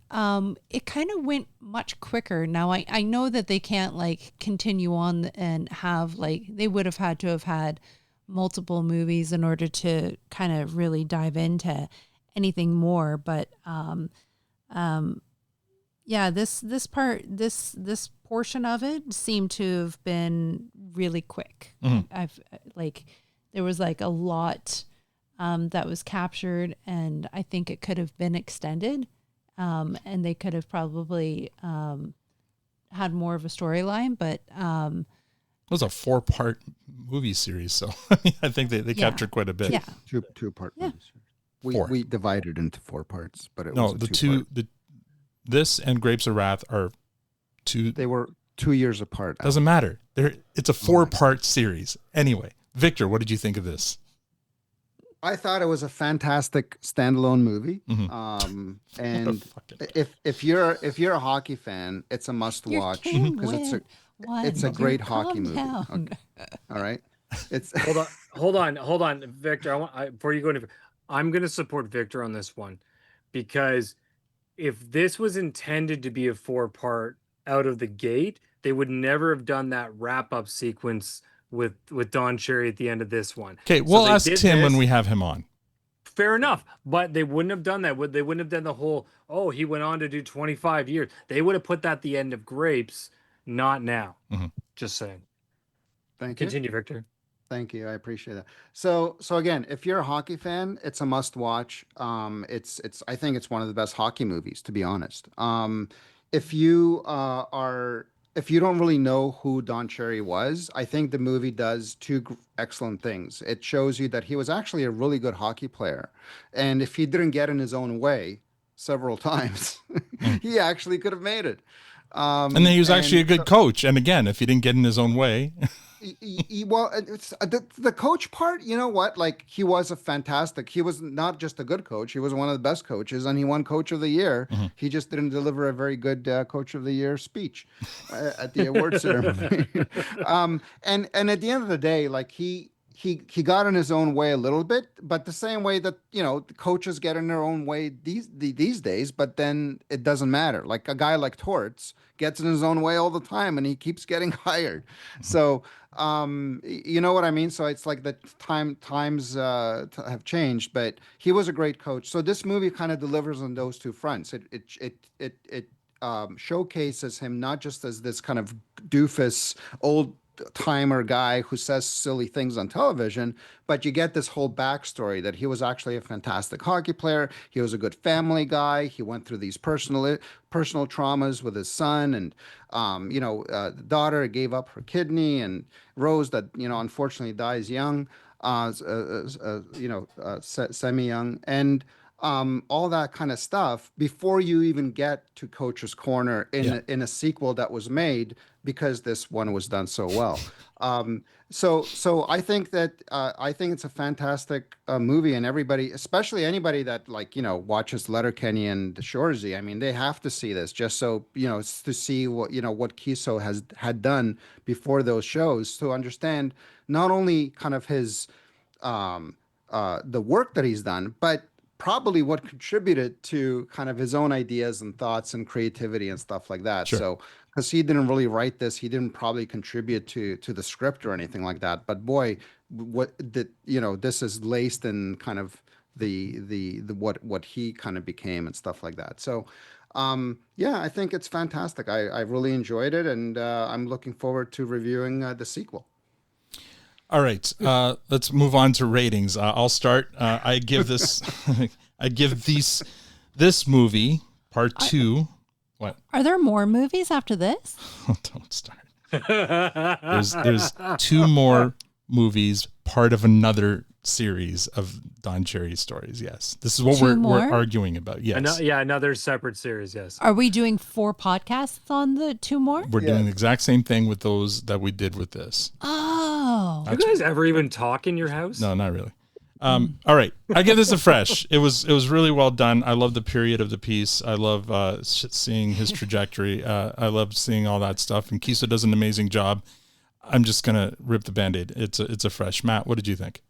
it kind of went much quicker. Now I know that they can't like continue on and have they would have had to have had multiple movies in order to kind of really dive into anything more, but yeah, this portion of it seemed to have been really quick. Mm-hmm. There was a lot that was captured, and I think it could have been extended, and they could have probably had more of a storyline. But it was a 4-part movie series, so I think they captured quite a bit. Yeah, two-part movie series. We divided into 4 parts, but it was this and Grapes of Wrath are 2. They were 2 years apart. Doesn't matter. It's a 4-part series. Anyway, Victor, what did you think of this? I thought it was a fantastic standalone movie. Mm-hmm. And if you're a hockey fan, it's a must watch because it's a great hockey movie. Okay. All right. It's hold on, Victor. Before you go into, I'm going to support Victor on this one, because if this was intended to be a 4-part out of the gate, they would never have done that wrap-up sequence with Don Cherry at the end of this one. Okay, we'll ask Tim when we have him on. Fair enough, but they wouldn't have done that. They wouldn't have done the whole, he went on to do 25 years. They would have put that at the end of Grapes, not now. Mm-hmm. Just saying. Thank you. Continue, Victor. Thank you. I appreciate that. So again, if you're a hockey fan, it's a must watch. I think it's one of the best hockey movies, to be honest. If you don't really know who Don Cherry was, I think the movie does 2 excellent things. It shows you that he was actually a really good hockey player. And if he didn't get in his own way several times, he actually could have made it. And then he was actually a good coach. And again, if he didn't get in his own way. Well, it's the coach part. You know what? Like, he was he was not just a good coach. He was one of the best coaches, and he won Coach of the Year. Mm-hmm. He just didn't deliver a very good Coach of the Year speech at the award ceremony. And at the end of the day, like, he got in his own way a little bit, but the same way that, the coaches get in their own way these days, but then it doesn't matter. Like, a guy like Torts gets in his own way all the time, and he keeps getting hired. So, you know what I mean? So it's like the times have changed, but he was a great coach. So this movie kind of delivers on those two fronts. It showcases him not just as this kind of doofus old timer guy who says silly things on television, but you get this whole backstory that he was actually a fantastic hockey player. He was a good family guy. He went through these personal traumas with his son, and the daughter gave up her kidney, and Rose, that unfortunately dies young, semi-young, and all that kind of stuff before you even get to Coach's Corner in a sequel that was made, because this one was done so well. So I think that I think it's a fantastic movie, and everybody, especially anybody that watches Letterkenny and Shoresy, I mean, they have to see this just so to see what what Keeso had done before those shows, to understand not only kind of his the work that he's done, but probably what contributed to kind of his own ideas and thoughts and creativity and stuff like that. Sure. So, because he didn't really write this, he didn't probably contribute to the script or anything like that. But boy, this is laced in kind of the what he kind of became and stuff like that. So, I think it's fantastic. I really enjoyed it, and I'm looking forward to reviewing the sequel. All right, let's move on to ratings. I'll start. I give this, this movie part 2. What? Are there more movies after this? Don't start. There's 2 more movies, part of another series of Don Cherry stories. Yes, this is what we're arguing about. Yes, another separate series. Yes. Are we doing 4 podcasts on the 2 more? We're doing the exact same thing with those that we did with this. Oh, you guys ever even talk in your house? No, not really. All right, I give this a fresh. It was really well done. I love the period of the piece. I love seeing his trajectory. I love seeing all that stuff. And Keeso does an amazing job. I'm just gonna rip the Band-Aid. It's a fresh. Matt, what did you think?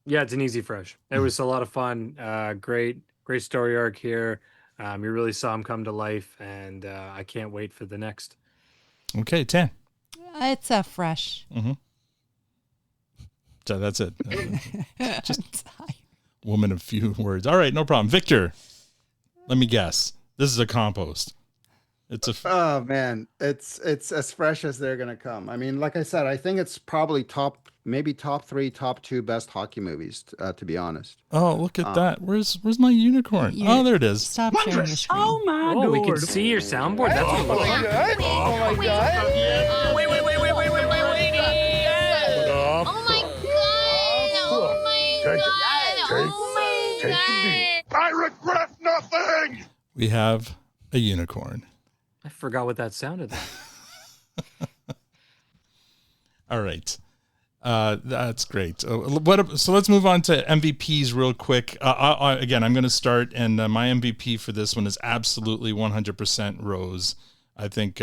Yeah, it's an easy fresh. It was a lot of fun. Great story arc here. You really saw him come to life, and I can't wait for the next. Okay, 10. It's a fresh. Mm-hmm. So that's it. Just woman of few words. All right, no problem. Victor, let me guess. This is a compost. Oh man, it's as fresh as they're gonna come. I mean, like I said, I think it's probably top 3, top 2 best hockey movies. To be honest. Oh, look at that. Where's my unicorn? Oh, there it is. Stop sharing the screen. Oh my god! We can see your soundboard. That's Oh my god! Oh my god! Wait! Oh my god! Oh my god! Oh my god! I regret nothing! We have a unicorn. I forgot what that sounded like. All right. That's great. So let's move on to MVPs real quick. Again, I'm going to start, and my MVP for this one is absolutely 100% Rose. I think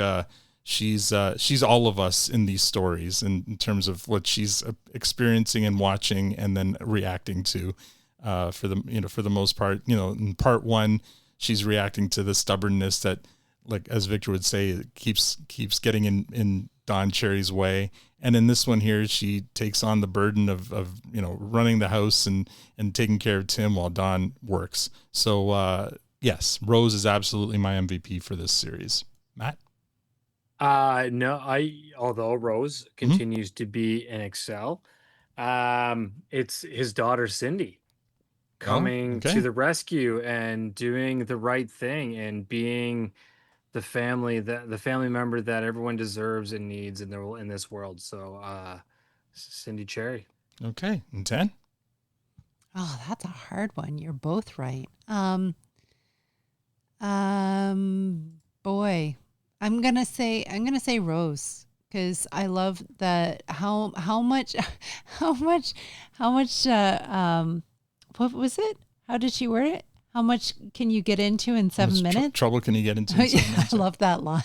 she's all of us in these stories in terms of what she's experiencing and watching and then reacting to. For the most part, in part 1, she's reacting to the stubbornness that, like as Victor would say, keeps getting in Don Cherry's way. And in this one here, she takes on the burden of running the house and taking care of Tim while Don works. So yes, Rose is absolutely my MVP for this series. Matt? No, although Rose continues to be an excel, it's his daughter Cindy coming to the rescue and doing the right thing and being the family member that everyone deserves and needs in this world. So Cindy Cherry. Okay. And 10? Oh, that's a hard one. You're both right. Boy, I'm gonna say Rose, because I love that how much what was it? How did she word it? How much can you get into in 7 minutes? Trouble can you get into in 7 minutes? I love that line.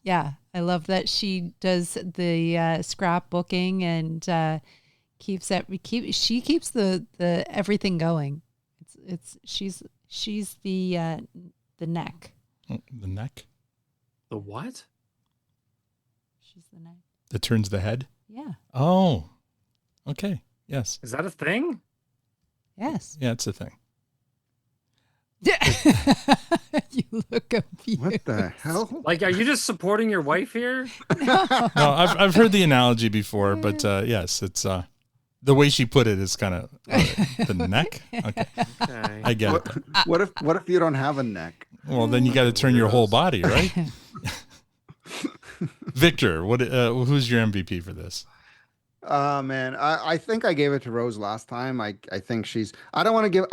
Yeah, I love that she does the scrapbooking and she keeps the everything going. She's the neck. The neck? The what? She's the neck. That turns the head? Yeah. Oh, okay. Yes. Is that a thing? Yes. Yeah, it's a thing. You look confused. What the hell? Like, are you just supporting your wife here? No, I've heard the analogy before, but yes, it's the way she put it is kind of the neck. Okay. I get it. What if you don't have a neck? Well, then you got to turn your whole body, right? Victor, who's your MVP for this? Man, I think I gave it to Rose last time. I think she's. I don't want to give.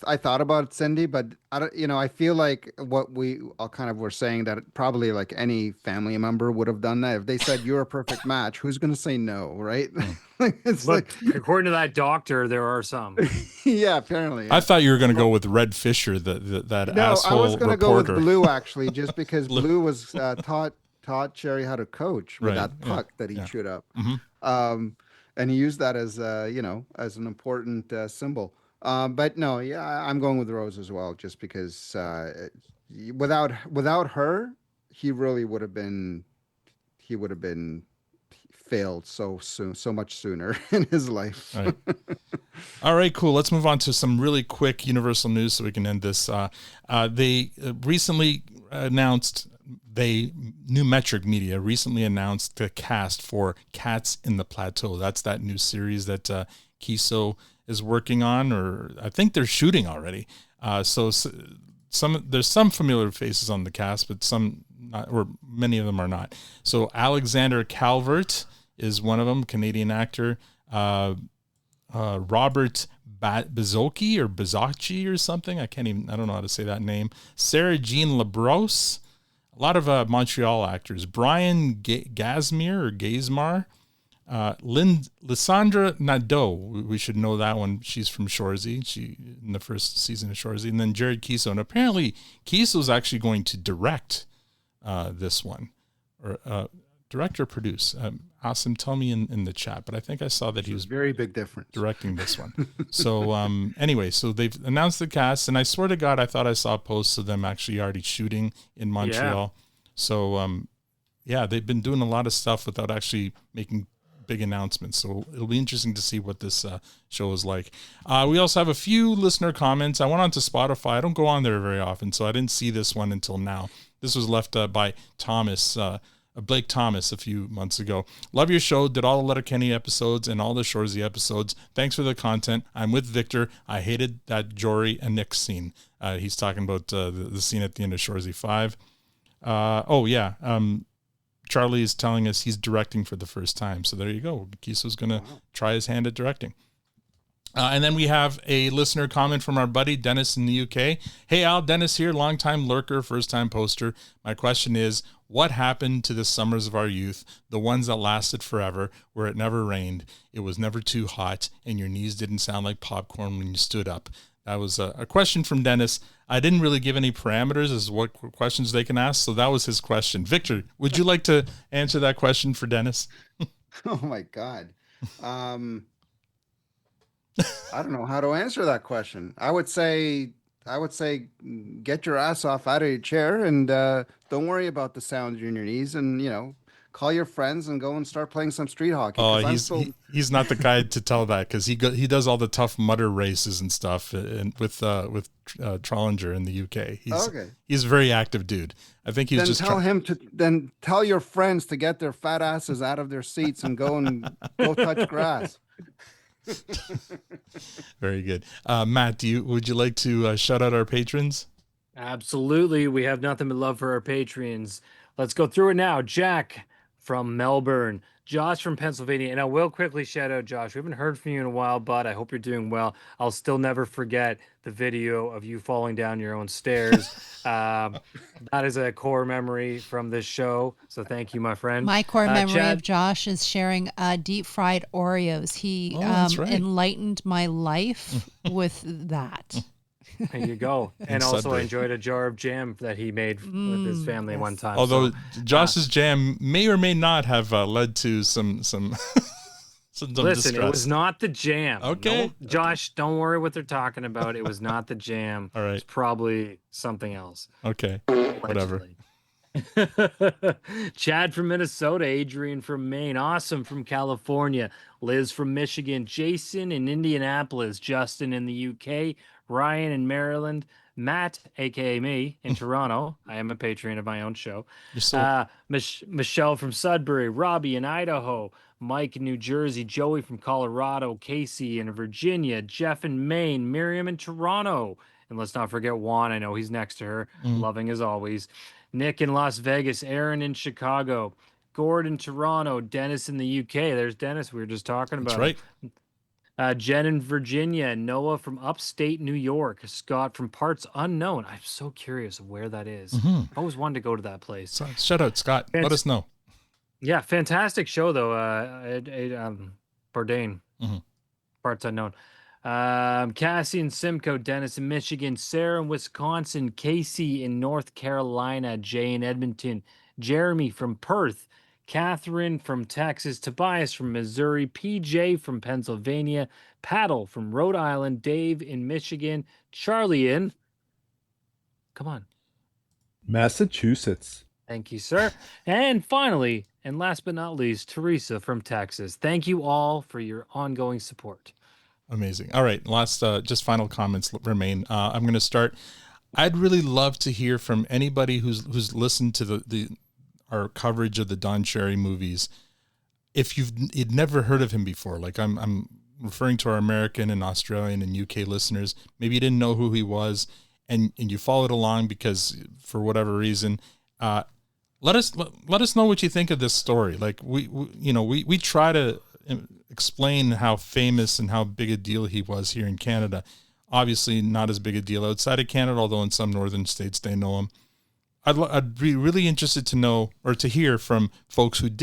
I thought about Cindy, but I don't. I feel like what we all kind of were saying, that probably like any family member would have done that. If they said you're a perfect match, who's going to say no, right? It's But according to that doctor, there are some. Yeah, apparently. I thought you were going to go with Red Fisher, that No, asshole I was going to go with reporter. Blue actually, just because Blue was taught Cherry how to coach with Right, that puck that he chewed up. Mhm. And he used that as as an important symbol. But no, yeah, I'm going with Rose as well, just because without her, he really would have been failed so much sooner in his life. All right. All right, cool. Let's move on to some really quick Universal news so we can end this. They recently announced. New Metric Media recently announced the cast for Cats in the Plateau. That's that new series that Keeso is working on, or I think they're shooting already. So there's some familiar faces on the cast, but some not, or many of them are not. So Alexander Calvert is one of them, Canadian actor. Robert Bazocchi or Bazzacchi or something. I don't know how to say that name. Sarah Jean Labrosse. A lot of Montreal actors. Brian Gasmere or Gazmar. Lysandra Nadeau. We should know that one. She's from Shoresy. She in the first season of Shoresy. And then Jared Keeso. And apparently Keeso's actually going to direct this one. Or direct or produce. Asim, tell me in the chat. But I think I saw that he was very big difference directing this one. So anyway, so they've announced the cast, and I swear to God, I thought I saw posts of them actually already shooting in Montreal. Yeah. So yeah, they've been doing a lot of stuff without actually making big announcements. So it'll be interesting to see what this show is like. We also have a few listener comments. I went on to Spotify. I don't go on there very often, so I didn't see this one until now. This was left by Thomas. Blake Thomas a few months ago. Love your show. Did all the Letterkenny episodes and all the Shoresy episodes. Thanks for the content. I'm with Victor. I hated that Jory and Nick scene. He's talking about the scene at the end of Shoresy 5. Charlie is telling us he's directing for the first time. So there you go. Keeso's going to try his hand at directing. And then we have a listener comment from our buddy Dennis in the UK. Hey Al, Dennis here, longtime lurker, first time poster. My question is, what happened to the summers of our youth, the ones that lasted forever, where it never rained, it was never too hot, and your knees didn't sound like popcorn when you stood up? That was a question from Dennis. I didn't really give any parameters as what questions they can ask, so that was his question. Victor, would you like to answer that question for Dennis? Oh my God. I don't know how to answer that question. I would say get your ass off out of your chair and don't worry about the sound in your knees, and call your friends and go and start playing some street hockey. Oh, he's not the guy to tell that, because he does all the Tough Mudder races and stuff and with Trollinger in the UK. He's a very active dude. I think he's just tell your friends to get their fat asses out of their seats and go touch grass. Very good. Matt, would you like to shout out our patrons? Absolutely. We have nothing but love for our patrons. Let's go through it now. Jack, from Melbourne, Josh from Pennsylvania. And I will quickly shout out Josh. We haven't heard from you in a while, bud. I hope you're doing well. I'll still never forget the video of you falling down your own stairs. That is a core memory from this show. So thank you, my friend. My core memory Chad? of Josh is sharing deep fried Oreos. He that's right. enlightened my life with that. There you go. And also I enjoyed a jar of jam that he made with his family one time. Although Josh's jam may or may not have led to some some listen, distress. It was not the jam. Okay. No, Josh, don't worry what they're talking about. It was not the jam. All right. It's probably something else. Okay. Whatever. Chad from Minnesota, Adrian from Maine, Awesome from California, Liz from Michigan, Jason in Indianapolis, Justin in the UK, Ryan in Maryland, Matt, aka me, in Toronto. I am a patron of my own show. Michelle from Sudbury, Robbie in Idaho, Mike in New Jersey, Joey from Colorado, Casey in Virginia, Jeff in Maine, Miriam in Toronto, and let's not forget Juan. I know he's next to her, loving as always. Nick in Las Vegas, Aaron in Chicago, Gord in Toronto, Dennis in the UK. There's Dennis we were just talking about. That's right. Jen in Virginia, Noah from upstate New York, Scott from parts unknown. I'm so curious of where that is. I always wanted to go to that place. So, shout out, Scott. Let us know. Yeah, fantastic show though. Bourdain, parts unknown. Cassie in Simcoe, Dennis in Michigan, Sarah in Wisconsin, Casey in North Carolina, Jay in Edmonton, Jeremy from Perth, Catherine from Texas, Tobias from Missouri, PJ from Pennsylvania, Paddle from Rhode Island, Dave in Michigan, Charlie in, come on, Massachusetts. Thank you, sir. And finally, and last but not least, Teresa from Texas. Thank you all for your ongoing support. Amazing. All right. Last, just final comments remain. I'm going to start. I'd really love to hear from anybody who's listened to our coverage of the Don Cherry movies. If you'd never heard of him before, like I'm referring to our American and Australian and UK listeners, maybe you didn't know who he was and you followed along because for whatever reason, let us know what you think of this story. Like we try to explain how famous and how big a deal he was here in Canada. Obviously not as big a deal outside of Canada, although in some northern states they know him. I'd be really interested to know or to hear from folks who'd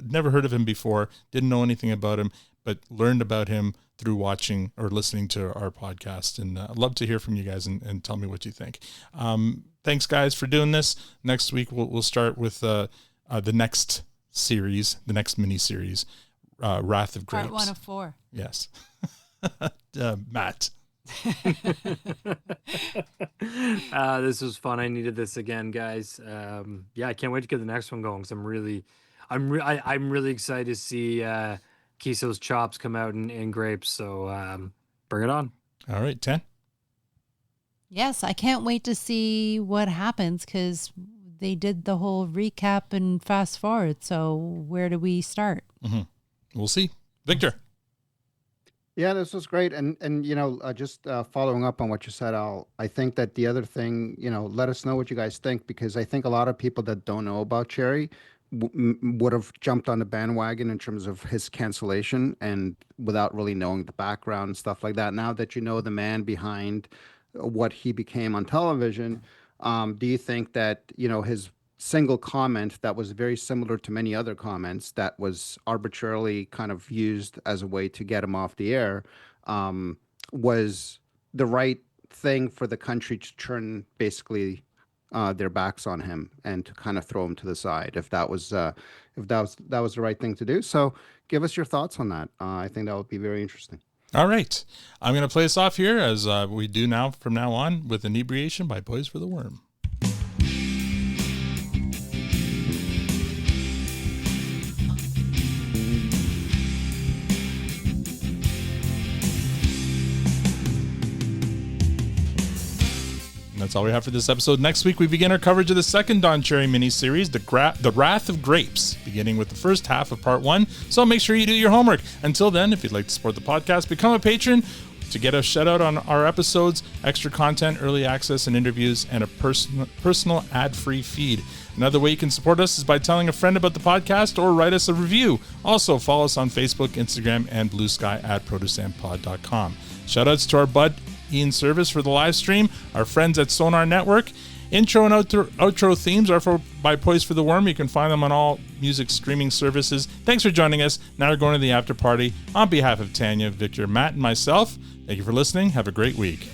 never heard of him before, didn't know anything about him, but learned about him through watching or listening to our podcast. And I'd love to hear from you guys and tell me what you think. Thanks, guys, for doing this. Next week, we'll start with the next series, the next mini-series, Wrath of Grapes. Part 1 of 4. Yes. Matt. This was fun. I needed this again, guys. I can't wait to get the next one going because I'm really excited to see Keeso's chops come out in grapes. So bring it on. All right, 10. Yes, I can't wait to see what happens because they did the whole recap and fast forward. So where do we start? We'll see. Victor. Yeah, this was great. And just following up on what you said, Al, I think that the other thing, let us know what you guys think, because I think a lot of people that don't know about Cherry would have jumped on the bandwagon in terms of his cancellation and without really knowing the background and stuff like that. Now that you know the man behind what he became on television, do you think that, his single comment that was very similar to many other comments that was arbitrarily kind of used as a way to get him off the air was the right thing for the country to turn basically their backs on him and to kind of throw him to the side if that was the right thing to do? So give us your thoughts on that. I think that would be very interesting. All right. I'm going to play us off here as we do now from now on with Inebriation by Poise for the Worm. That's all we have for this episode. Next week, we begin our coverage of the second Don Cherry miniseries, The Wrath of Grapes, beginning with the first half of part 1. So make sure you do your homework. Until then, if you'd like to support the podcast, become a patron to get a shout out on our episodes. extra content, early access and interviews, and a personal ad-free feed. Another way you can support us is by telling a friend about the podcast or write us a review. Also, follow us on Facebook, Instagram, and Blue Sky at protosampod.com. Shoutouts to our bud Ian Service for the live stream, our friends at Sonar Network. Intro and outro themes are by Poise for the Worm. You can find them on all music streaming services. Thanks for joining us. Now we're going to the after party. On behalf of Tanya, Victor, Matt, and myself, thank you for listening. Have a great week.